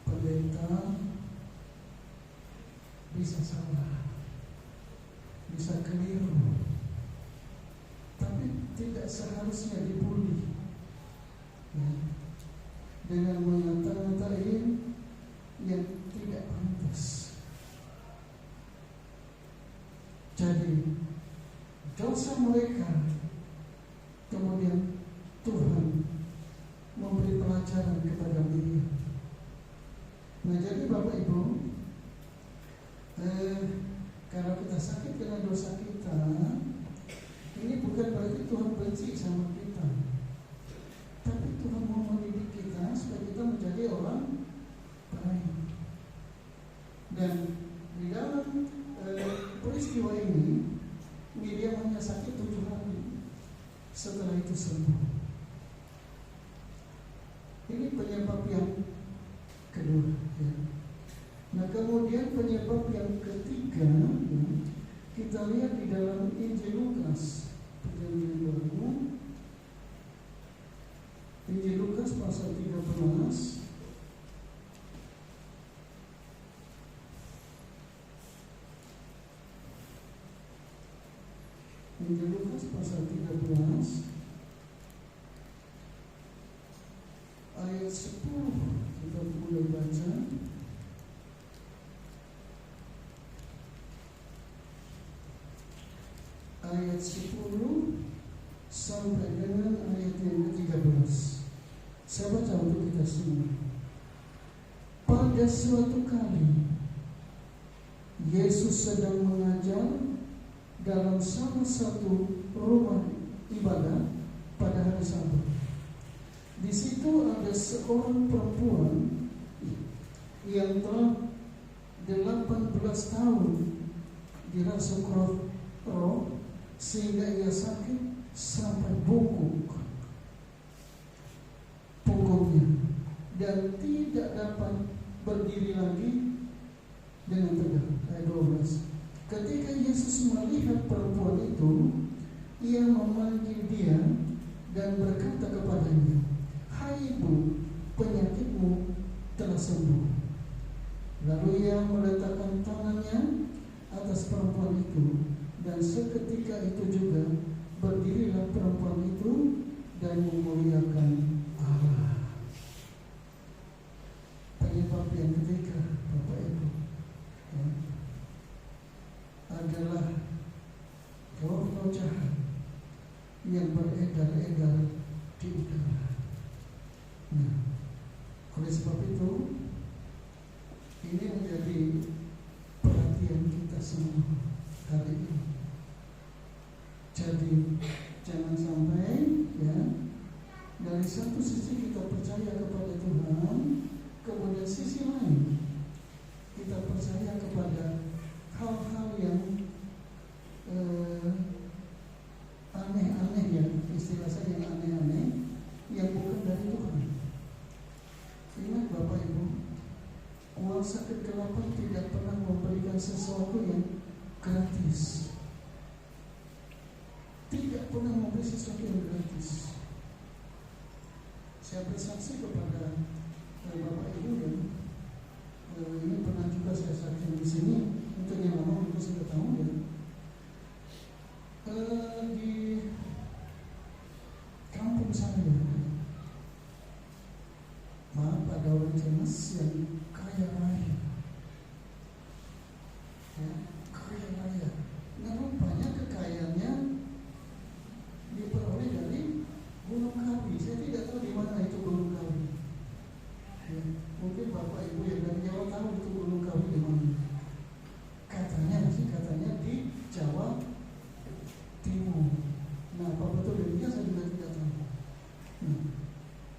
pendeta bisa salah, bisa keliru, tapi tidak seharusnya dibully, ya, dengan mengata-ngatai yang tidak pantas. Jadi dosa mereka kemudian Tuhan memberi pelajaran kepada Miriam. Nah jadi Bapak Ibu, kalau kita sakit karena dosa kita, ini bukan berarti Tuhan benci sama kita, tapi Tuhan mau mendidik kita supaya kita menjadi orang baik. Dan di dalam peristiwa ini, Miriam hanya sakit 7 hari, setelah itu sembuh. Ini penyebab yang kedua, ya. Nah kemudian penyebab yang ketiga, ya, kita lihat di dalam Injil Lukas, perjanjian baru, Injil Lukas pasal 13. Injil Lukas pasal 13 ayat 10 kita mulai baca. Ayat 10 sampai dengan ayat yang ke-13. Saya baca untuk kita semua. Pada suatu kali Yesus sedang mengajar dalam salah satu rumah ibadah pada hari Sabat. Di situ ada seorang perempuan yang telah 18 tahun dirasuki roh sehingga ia sakit sampai bungkuk punggungnya dan tidak dapat berdiri lagi dengan tegak. Ayat 12. Ketika Yesus melihat perempuan itu, ia memanggil dia dan berkata kepadanya, "Hai ibu, penyakitmu telah sembuh." Lalu ia meletakkan tangannya atas perempuan itu, dan seketika itu juga berdirilah perempuan itu dan memuliakan Allah. Penyebab yang ketiga, Bapak Ibu, adalah roh-roh jahat yang beredar-edar di udara. Nah, oleh sebab itu, ini menjadi perhatian kita semua hari ini. Jadi jangan sampai dari satu sisi kita percaya kepada Tuhan, kemudian sisi lain kita percaya kepada hal-hal yang aneh-aneh, ya, istilah saya yang aneh-aneh, yang bukan dari Tuhan. Ingat Bapak Ibu, kuasa kegelapan tidak pernah memberikan sesuatu yang gratis. Tidak pernah memberi sesuatu yang gratis. Saya bersaksi kepada Bapak Ibu ya, ini pernah juga saya saksi di sini untuk yang lama itu sudah tahu ya. Di kampung saya, maaf, ada orang cemas yang kaya raya, ya, kaya raya. Nah, rupanya kekayaannya diperoleh dari Gunung Kawi. Saya tidak tahu di mana itu Gunung Kawi. Ya, mungkin Bapak Ibu yang dari Jawa tahu itu Gunung Kawi di mana. Katanya di Jawa Timur. Nah, apa betul demikian saya juga tidak tahu. Nah,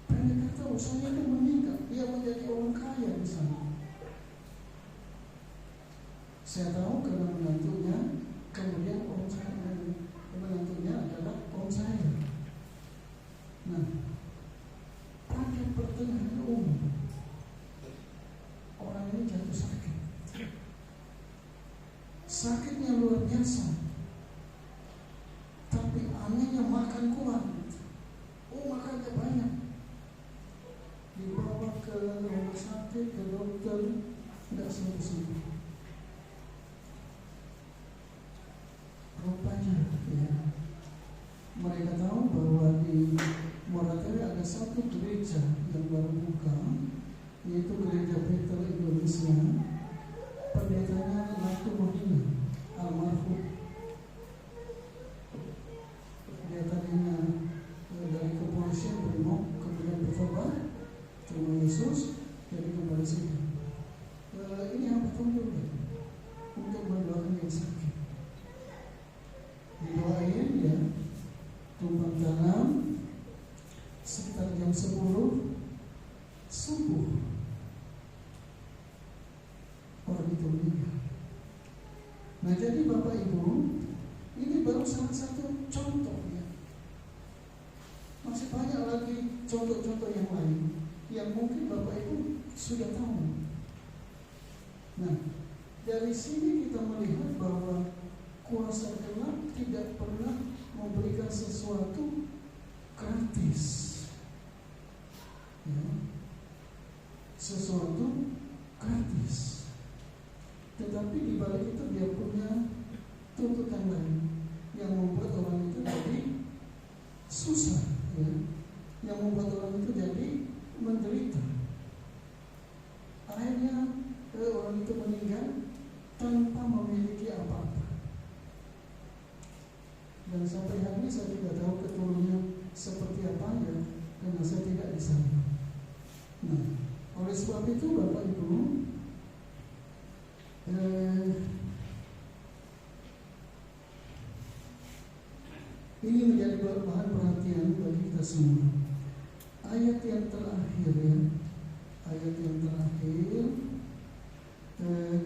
mereka tahu saya itu meninggal, dia menjadi orang kaya di sana. Saya tahu karena menantunya, kemudian orang saya, menantunya adalah orang saya. Nah, pada pertengahan umur, orang ini jatuh sakit. Sakitnya luar biasa, tapi anehnya makan kuat. Makannya banyak. Dibawa ke rumah sakit, ke dokter, tidak sembuh-sembuh. Rupanya ya, mereka tahu bahwa di Morateli ada satu gereja yang baru buka, yaitu Gereja Betel Indonesia. Pendetanya Latu Mohina almarhum. Dia tadinya dari kepolisian Brimob, kemudian bertobat, terima Yesus, jadi kembali sini. Ini apa tunjuk untuk mendoakan yang sakit. Didoain ya, tumpang tangan sekitar jam 10 subuh. Orang itu meninggal. Nah, jadi Bapak Ibu, ini baru salah satu contoh ya. Masih banyak lagi contoh-contoh yang lain yang mungkin Bapak Ibu sudah tahu. Nah, dari sini kita melihat bahwa kuasa gelap tidak pernah memberikan sesuatu gratis. Ya. Sesuatu gratis. Tetapi di balik itu dia punya tuntutan lain yang membuat orang itu jadi susah, ya. Yang membuat orang itu jadi menderita. Akhirnya orang itu meninggal tanpa memiliki apa-apa. Dan sampai hari ini saya tidak tahu keturunannya seperti apa ya, karena saya tidak di sana. Nah, oleh sebab itu Bapak Ibu, ini menjadi bahan perhatian bagi kita semua. Ayat yang terakhir ya, ayat yang terakhir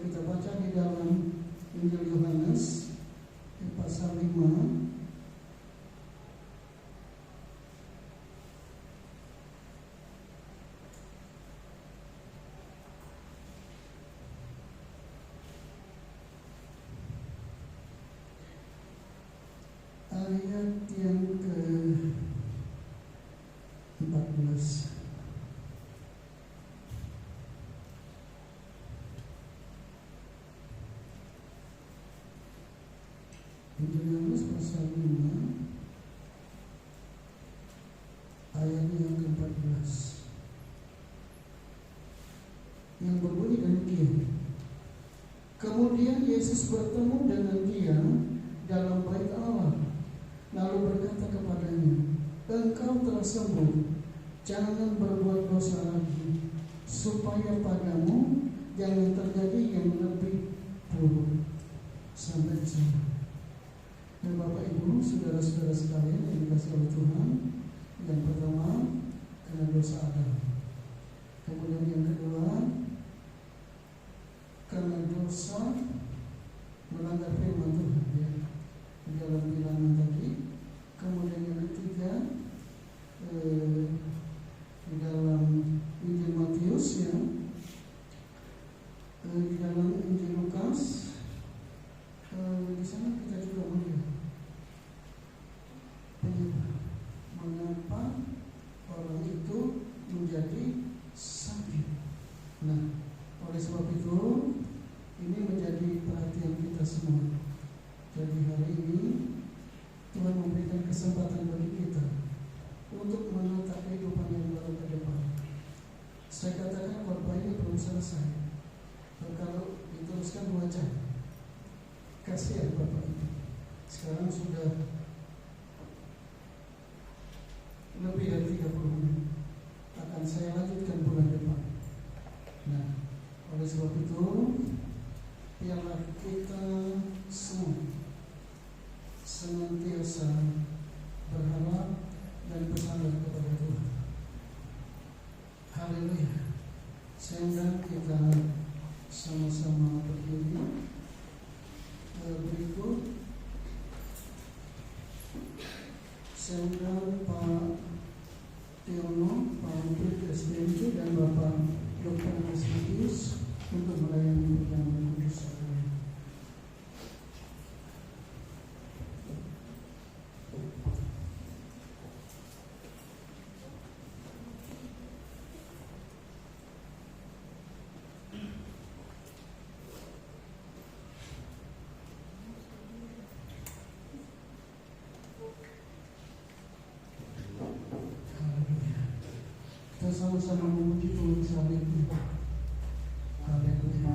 kita baca di dalam Injil Yohanes pasal 5. Ayat yang ke-14. Injil Yohanes pasal 5 ayat yang ke-14 yang berbunyi demikian. Kemudian Yesus bertemu dengan dia dalam bait Allah, lalu berkata kepadanya, engkau telah sembuh, jangan berbuat dosa lagi, supaya padamu jangan terjadi yang lebih buruk. Sampai di sana. Dan Bapak Ibu, saudara-saudara sekalian yang dikasihi oleh Tuhan, yang pertama karena dosa Adam, kemudian yang kedua karena dosa melanggar firman Tuhan ya, di dalam bilangan tadi. Kemudian yang ketiga di dalam Injil Matius ya, di dalam Injil Lukas, di sana kita juga melihat mengapa orang itu menjadi sakit. Nah, oleh sebab itu ini menjadi perhatian kita semua. Jadi hari ini Tuhan memberikan kesempatan bagi kita untuk menata kehidupan yang baru ke depan. Saya katakan khotbah ini belum selesai. Kalau diteruskan 2 jam, kasihan Bapak Ibu. Sekarang sudah lebih dari 30 menit. Akan saya lanjutkan bulan depan. Nah, oleh sebab itu biarlah kita semua senantiasa berharap dan bersandar kepada Tuhan. Haleluya. Sehingga kita sama-sama berdiri. Berikut sehingga Pak Tiono, Pak Menteri SDMC dan Bapak Dr. Masius untuk melayani perjalanan kudus. Kita sama-sama memuji Tuhan salib kita. Haleluya.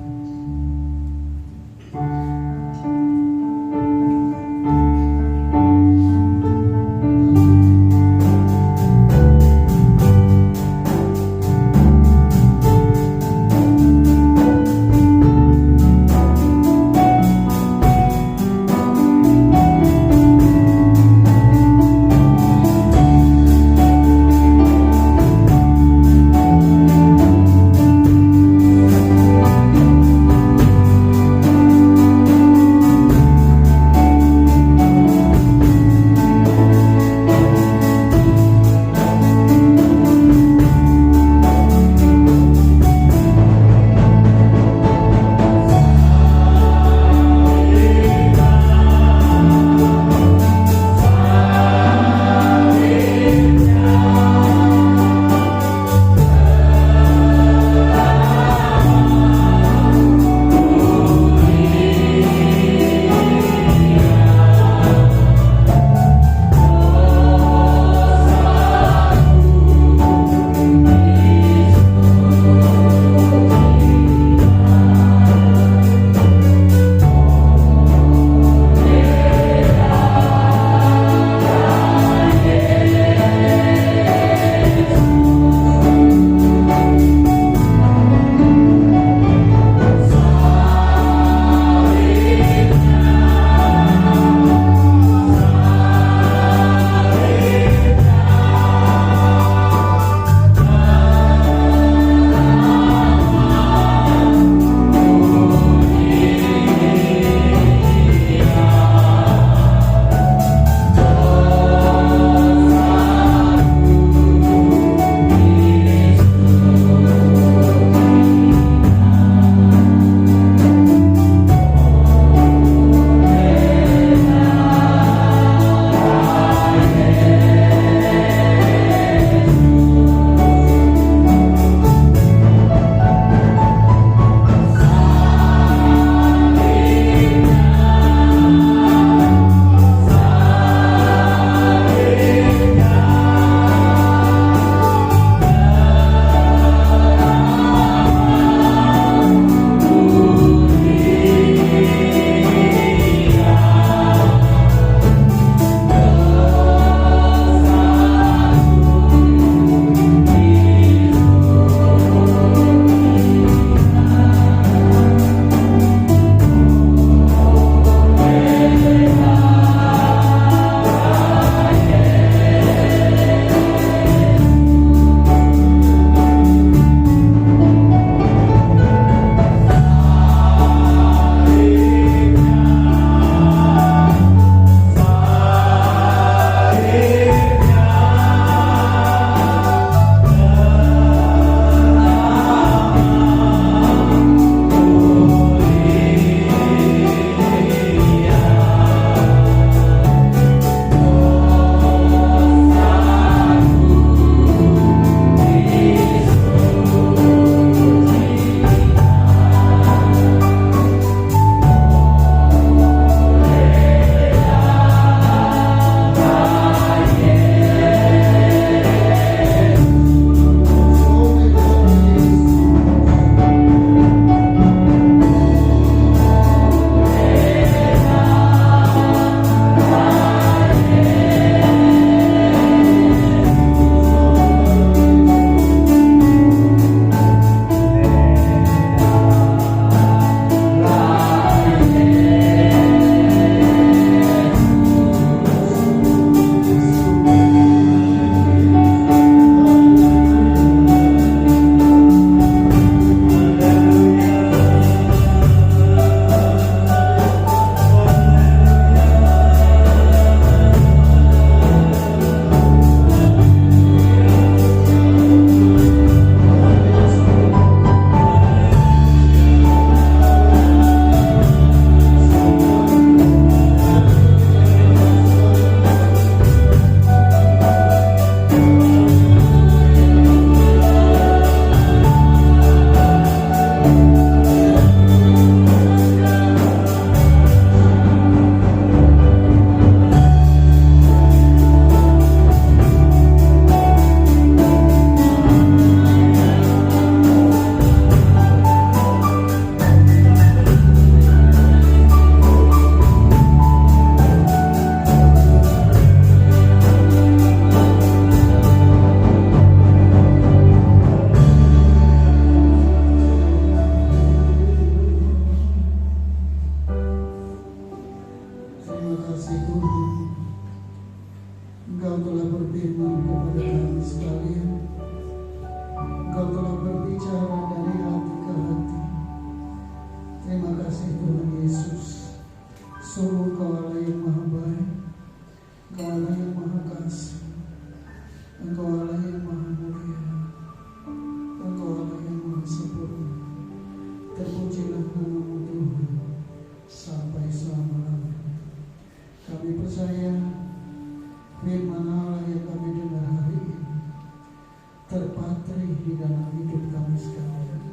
terpatri di dalam hidup kami sekalian.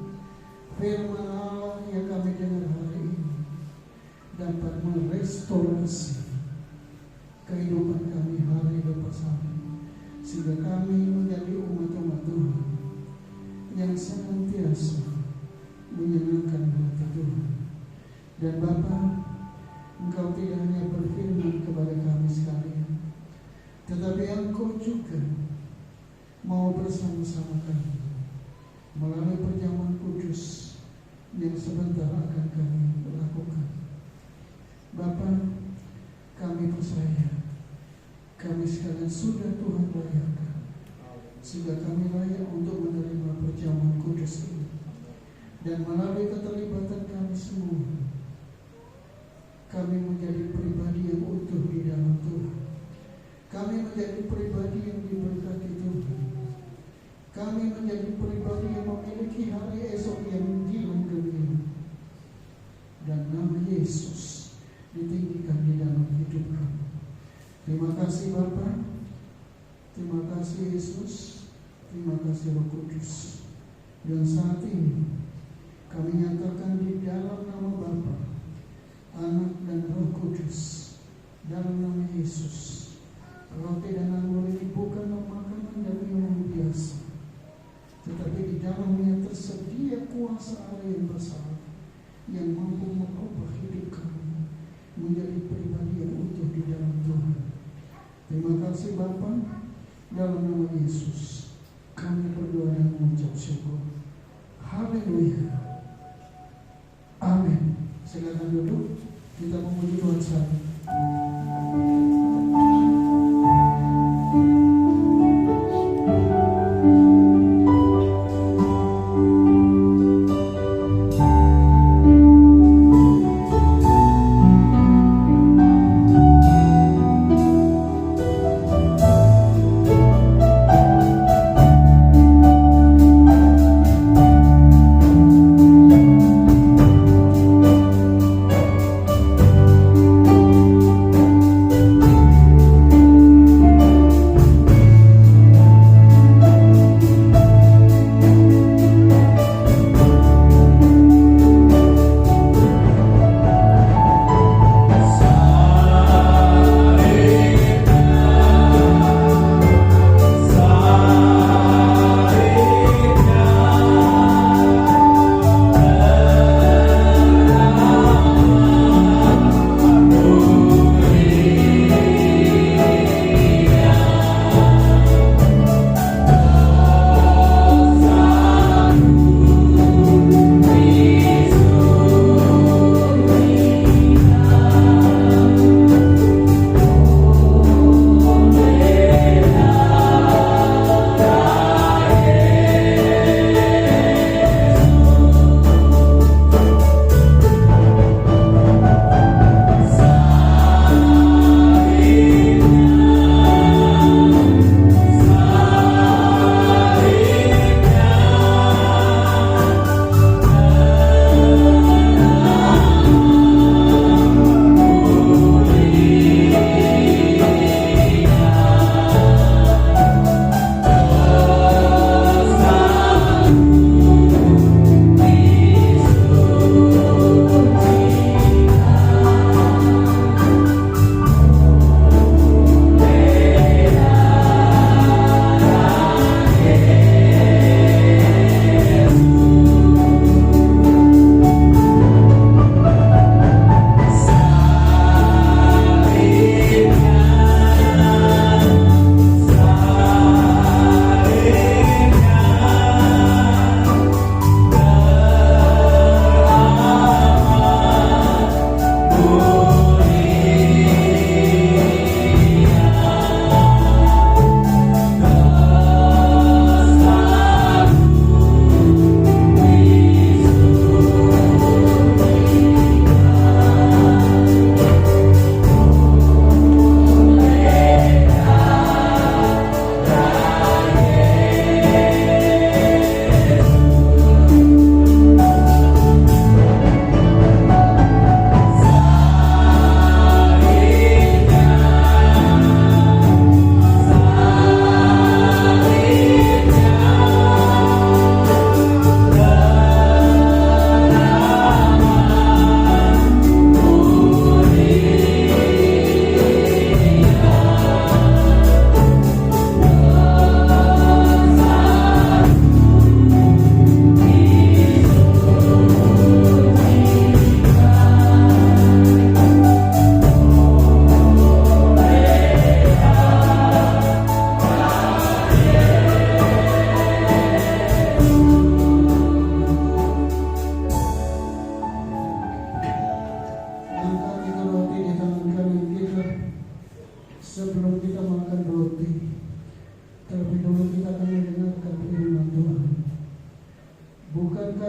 Firman Allah yang kami dengar hari ini dapat merestorasi kehidupan kami hari lepas hari, sehingga kami menjadi umat-umat Tuhan yang senantiasa menyenangkan hati Tuhan. Dan Bapa, Engkau tidak hanya berfirman kepada kami sekalian, tetapi Engkau juga mau bersama-sama kami melalui perjamuan kudus yang sebentar akan kami lakukan. Bapa, kami percaya kami sekalian sudah Tuhan layakkan, sehingga kami layak untuk menerima perjamuan kudus ini. Dan melalui keterlibatan kami semua, kami menjadi pribadi yang utuh di dalam Tuhan. Kami menjadi pribadi yang diberkati Tuhan. Kami menjadi pribadi yang memiliki hari esok yang gilang gemilang. Dan nama Yesus ditinggikan di dalam hidup kami. Terima kasih Bapa, terima kasih Yesus, terima kasih Roh Kudus. Dan saat ini kami nyatakan di dalam nama Bapa, Anak dan Roh Kudus, dalam nama Yesus, roti dan anggur ini bukanlah makanan dan minuman biasa, tetapi di dalamnya tersedia kuasa Allah yang bersalah, yang mampu mengubah hidup kami menjadi pribadi yang utuh di dalam Tuhan. Terima kasih Bapa, dalam nama Yesus kami berdoa dan mengucap syukur. Haleluya. Amin. Silakan duduk, kita memuji Tuhan sama.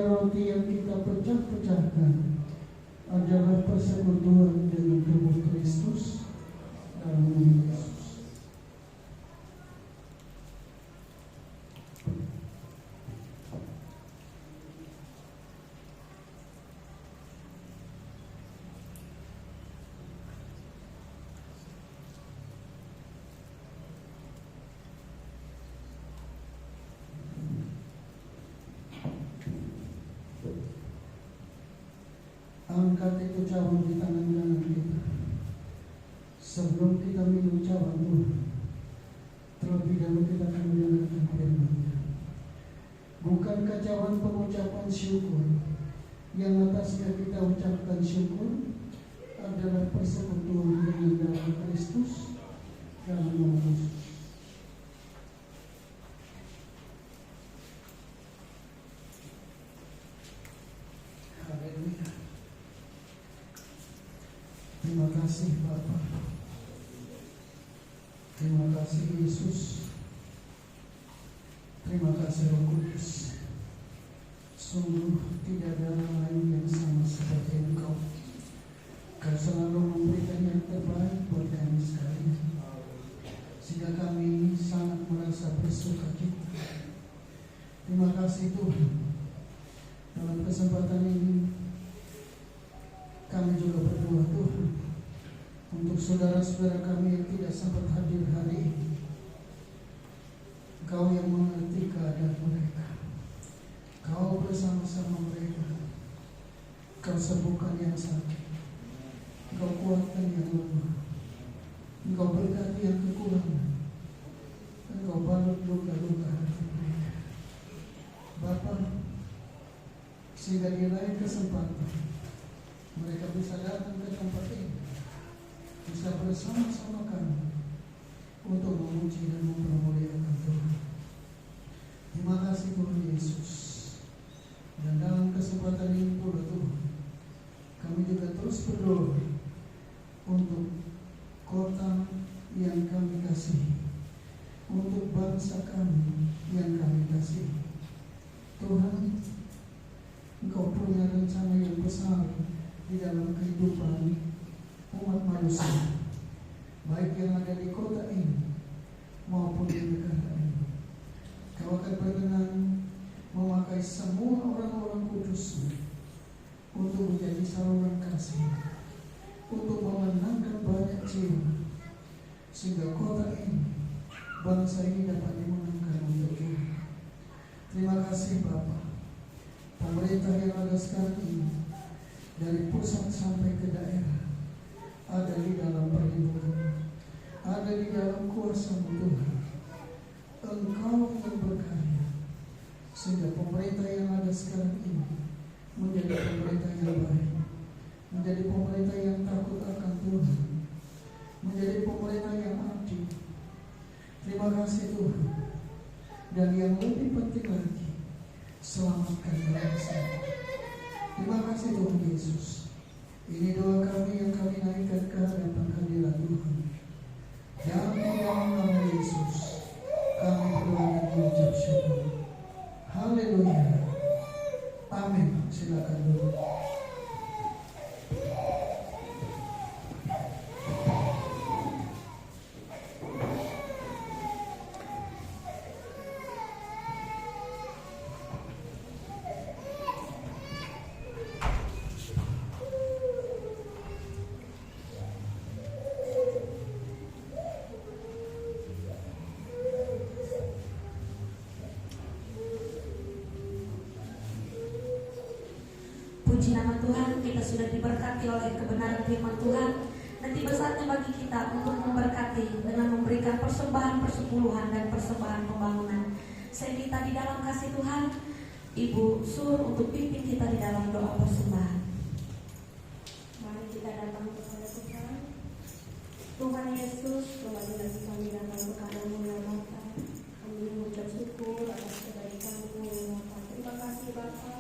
roti yang kita pecah-pecahkan adalah persekutuan dengan tubuh Kristus dalam nama Yesus. Angkat itu cawan di tangan kanan kita. Sebelum kita minum cawan itu, terlebih dahulu kita akan mendengarkan firman-Nya. Bukankah cawan pengucapan syukur yang atasnya kita ucapkan syukur adalah persekutuan dengan darah Kristus dalam nama Yesus. Haleluya. Terima kasih Bapa. Terima kasih Yesus. Terima kasih Roh Kudus. Sungguh tidak ada lain yang sama seperti Engkau. Kau selalu memberikan yang terbaik buat kami sekalian, sehingga kami sangat merasa bersuka cita. Terima kasih Tuhan. Dalam kesempatan ini kami juga berdoa Tuhan untuk saudara-saudara kami yang tidak sempat hadir hari ini. Kau yang mengerti keadaan mereka, Kau bersama-sama mereka. Kau sembuhkan yang sakit, Kau kuatkan yang lemah, Engkau berkati yang kekurangan, Engkau balut luka-luka hati mereka. Bapa, sehingga di lain kesempatan mereka bisa datang ke tempat ini, bisa bersama-sama kami untuk memuji dan mempermuliakan Tuhan. Terima kasih Tuhan Yesus. Dan dalam kesempatan ini pula Tuhan, kami juga terus berdoa untuk kota yang kami kasihi, untuk bangsa kami yang kami kasihi. Tuhan, Engkau punya rencana yang besar di dalam kehidupan umat manusia, baik yang ada di kota ini maupun di negara ini. Kau akan berkenan memakai semua orang-orang kudus untuk menjadi saluran kasih, untuk memenangkan banyak jiwa, sehingga kota ini, bangsa ini dapat dimenangkan untuk Tuhan. Terima kasih Bapa. Pemerintah yang ada sekarang ini, dari pusat sampai ke daerah, ada di dalam perlindungan, ada di dalam kuasa Tuhan. Engkau yang berkarya, sehingga pemerintah yang ada sekarang ini menjadi pemerintah yang baik, menjadi pemerintah yang takut akan Tuhan, menjadi pemerintah yang adil. Terima kasih Tuhan. Dan yang lebih penting lagi, selamatkan bangsa. Terima kasih Tuhan Yesus. Ini doa kami yang kami naikkan ke hadapan hadirat Tuhan. Dalam nama Yesus kami berdoa dan mengucap syukur. Haleluya. Amin. Silakan duduk. Puji nama Tuhan, kita sudah diberkati oleh kebenaran firman Tuhan. Nanti bersaatnya bagi kita untuk memberkati dengan memberikan persembahan persepuluhan dan persembahan pembangunan. Saya minta di dalam kasih Tuhan, Ibu Sur untuk pimpin kita di dalam doa persembahan. Mari kita datang kepada Tuhan. Tuhan Yesus, kembali lagi kami datang kepadamu ya Bapa. Kami mengucap syukur atas kebaikan-Mu ya Bapa. Terima kasih Bapa.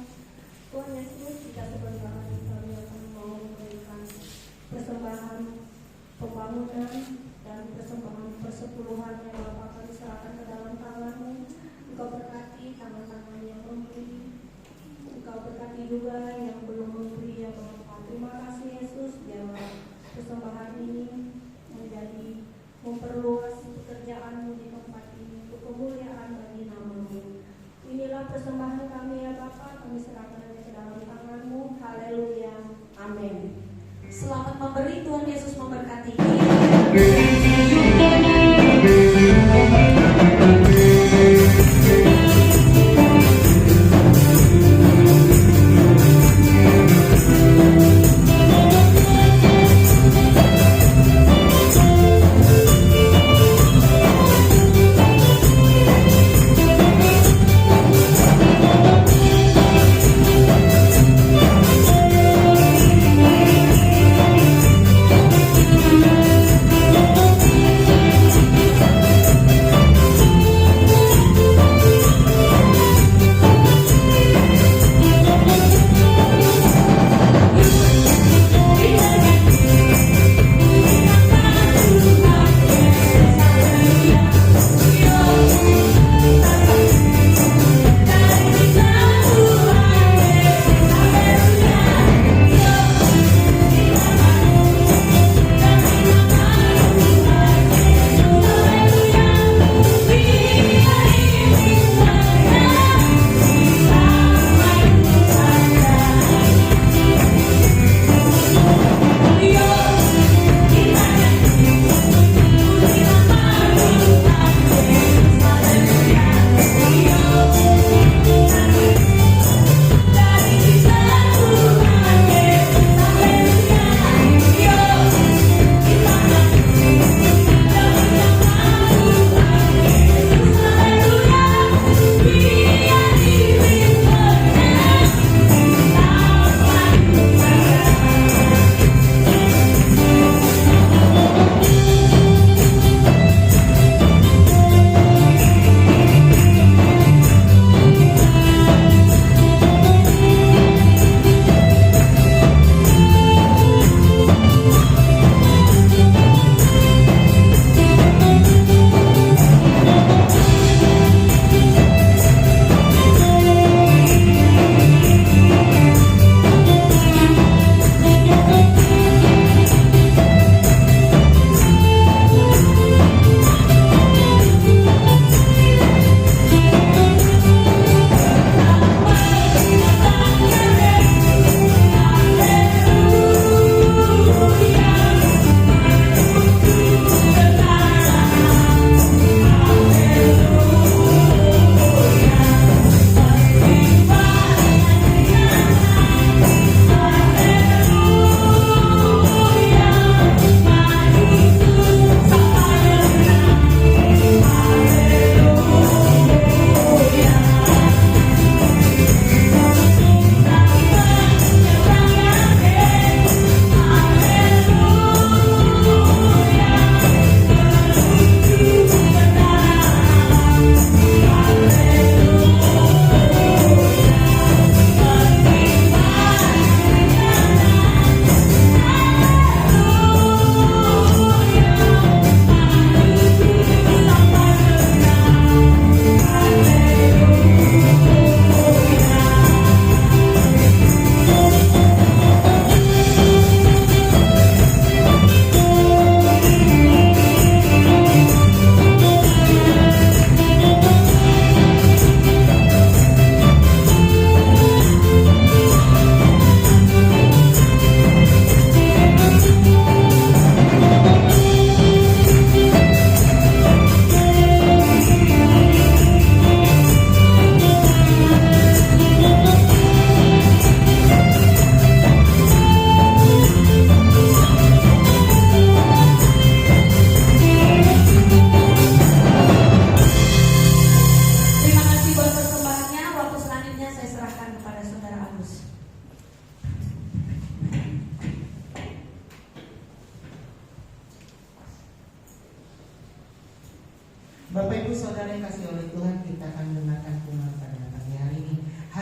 Tuhan Yesus, kita sebentar lagi kami akan mau memberikan persembahan pembangunan dan persembahan persepuluhan yang Bapa kami serahkan ke dalam tangan-Mu. Engkau berkati tangan-tangan yang memberi, Engkau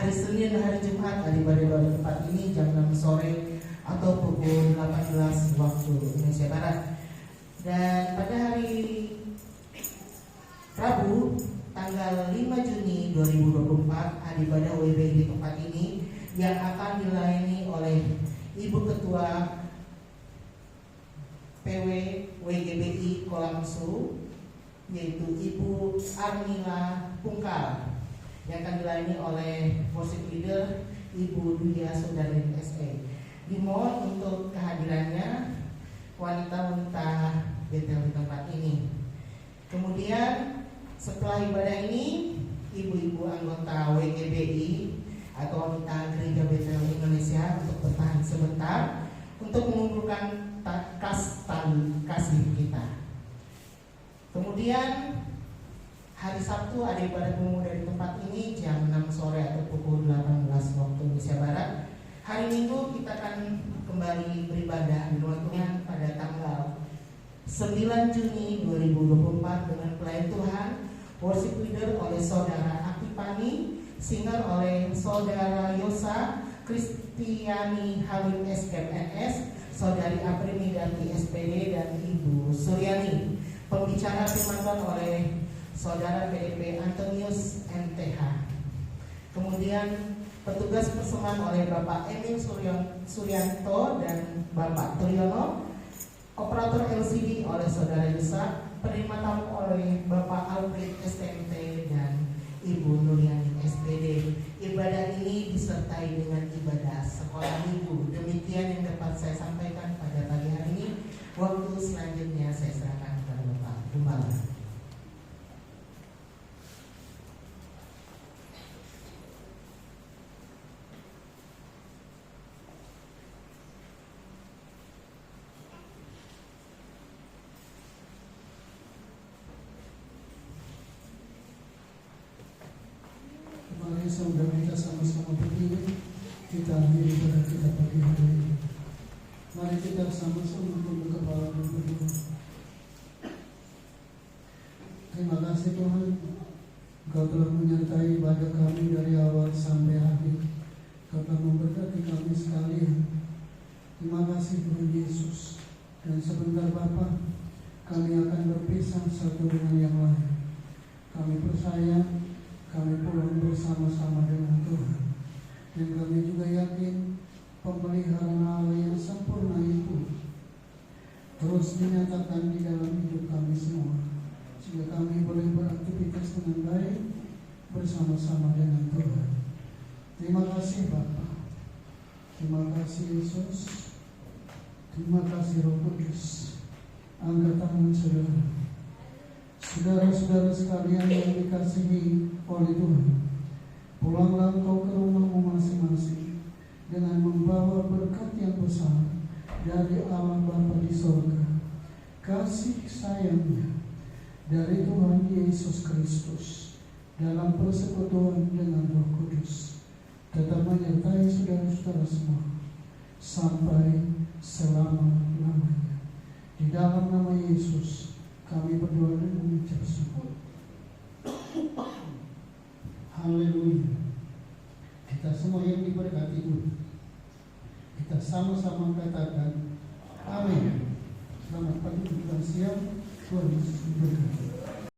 hari Senin dan hari Jumat ada ibadah doa di tempat ini jam 6 sore atau pukul 18 waktu Indonesia Barat. Dan pada hari Rabu tanggal 5 Juni 2024 ada ibadah WB di tempat ini yang akan dilayani oleh Ibu Ketua PW WGBI Kolamsu, yaitu Ibu Armila Pungkal, yang akan dilayani oleh worship leader Ibu Duya Saudari SE. Dimohon untuk kehadirannya wanita-wanita Betel di tempat ini. Kemudian setelah ibadah ini, ibu-ibu anggota WGBI atau wanita Gereja Betel Indonesia untuk bertahan sebentar untuk mengumpulkan tali kasih kita. Kemudian hari Sabtu ada ibadah pemuda di tempat ini jam 6 sore atau pukul 18 waktu Indonesia Barat. Hari Minggu kita akan kembali beribadah di rumah Tuhan pada tanggal 9 Juni 2024 dengan pelayan Tuhan, worship leader oleh Saudara Akipani, singer oleh Saudara Yosa Kristiani Halim SKPNS, Saudari Aprini Dati SPD, dan Ibu Suryani. Pembicara firman Tuhan oleh Saudara PDP Antonius MTH. Kemudian petugas persembahan oleh Bapak Emil Suryanto dan Bapak Triyono. Operator LCD oleh Saudara Yusa. Penerima tamu oleh Bapak Alfred STMT dan Ibu Nuryani SPD. Ibadah ini disertai dengan ibadah sekolah minggu. Demikian yang dapat saya sampaikan pada pagi hari ini. Waktu selanjutnya saya serahkan kepada Bapak Gembala. Mari saudara kita sama-sama berdiri, kita akhiri pada kita pagi hari ini. Mari kita sama-sama tunduk kepala dan berdoa. Terima kasih Tuhan, Engkau telah menyertai ibadah kami dari awal sampai akhir. Engkau telah memberkati kami sekalian. Terima kasih Tuhan Yesus. Dan sebentar Bapa, kami akan berpisah satu dengan yang lain. Kami percaya kami pulang bersama-sama dengan Tuhan. Dan kami juga yakin pemeliharaan Allah yang sempurna itu terus dinyatakan di dalam hidup kami semua, sehingga kami boleh beraktivitas dengan baik bersama-sama dengan Tuhan. Terima kasih Bapa, terima kasih Yesus, terima kasih Roh Kudus. Angkat tangan saudara. Saudara-saudara sekalian yang dikasihi oleh Tuhan, pulanglah engkau ke rumahmu masing-masing dengan membawa berkat yang besar dari Allah Bapa di surga, kasih sayangnya dari Tuhan Yesus Kristus dalam persekutuan dengan Roh Kudus tetap menyertai saudara-saudara semua sampai selama-lamanya. Di dalam nama Yesus kami berdoa dan mengucap syukur. Haleluya. Kita semua yang diberkati Tuhan, kita sama-sama katakan amin. Selamat pagi dan siang, Tuhan Yesus memberkati.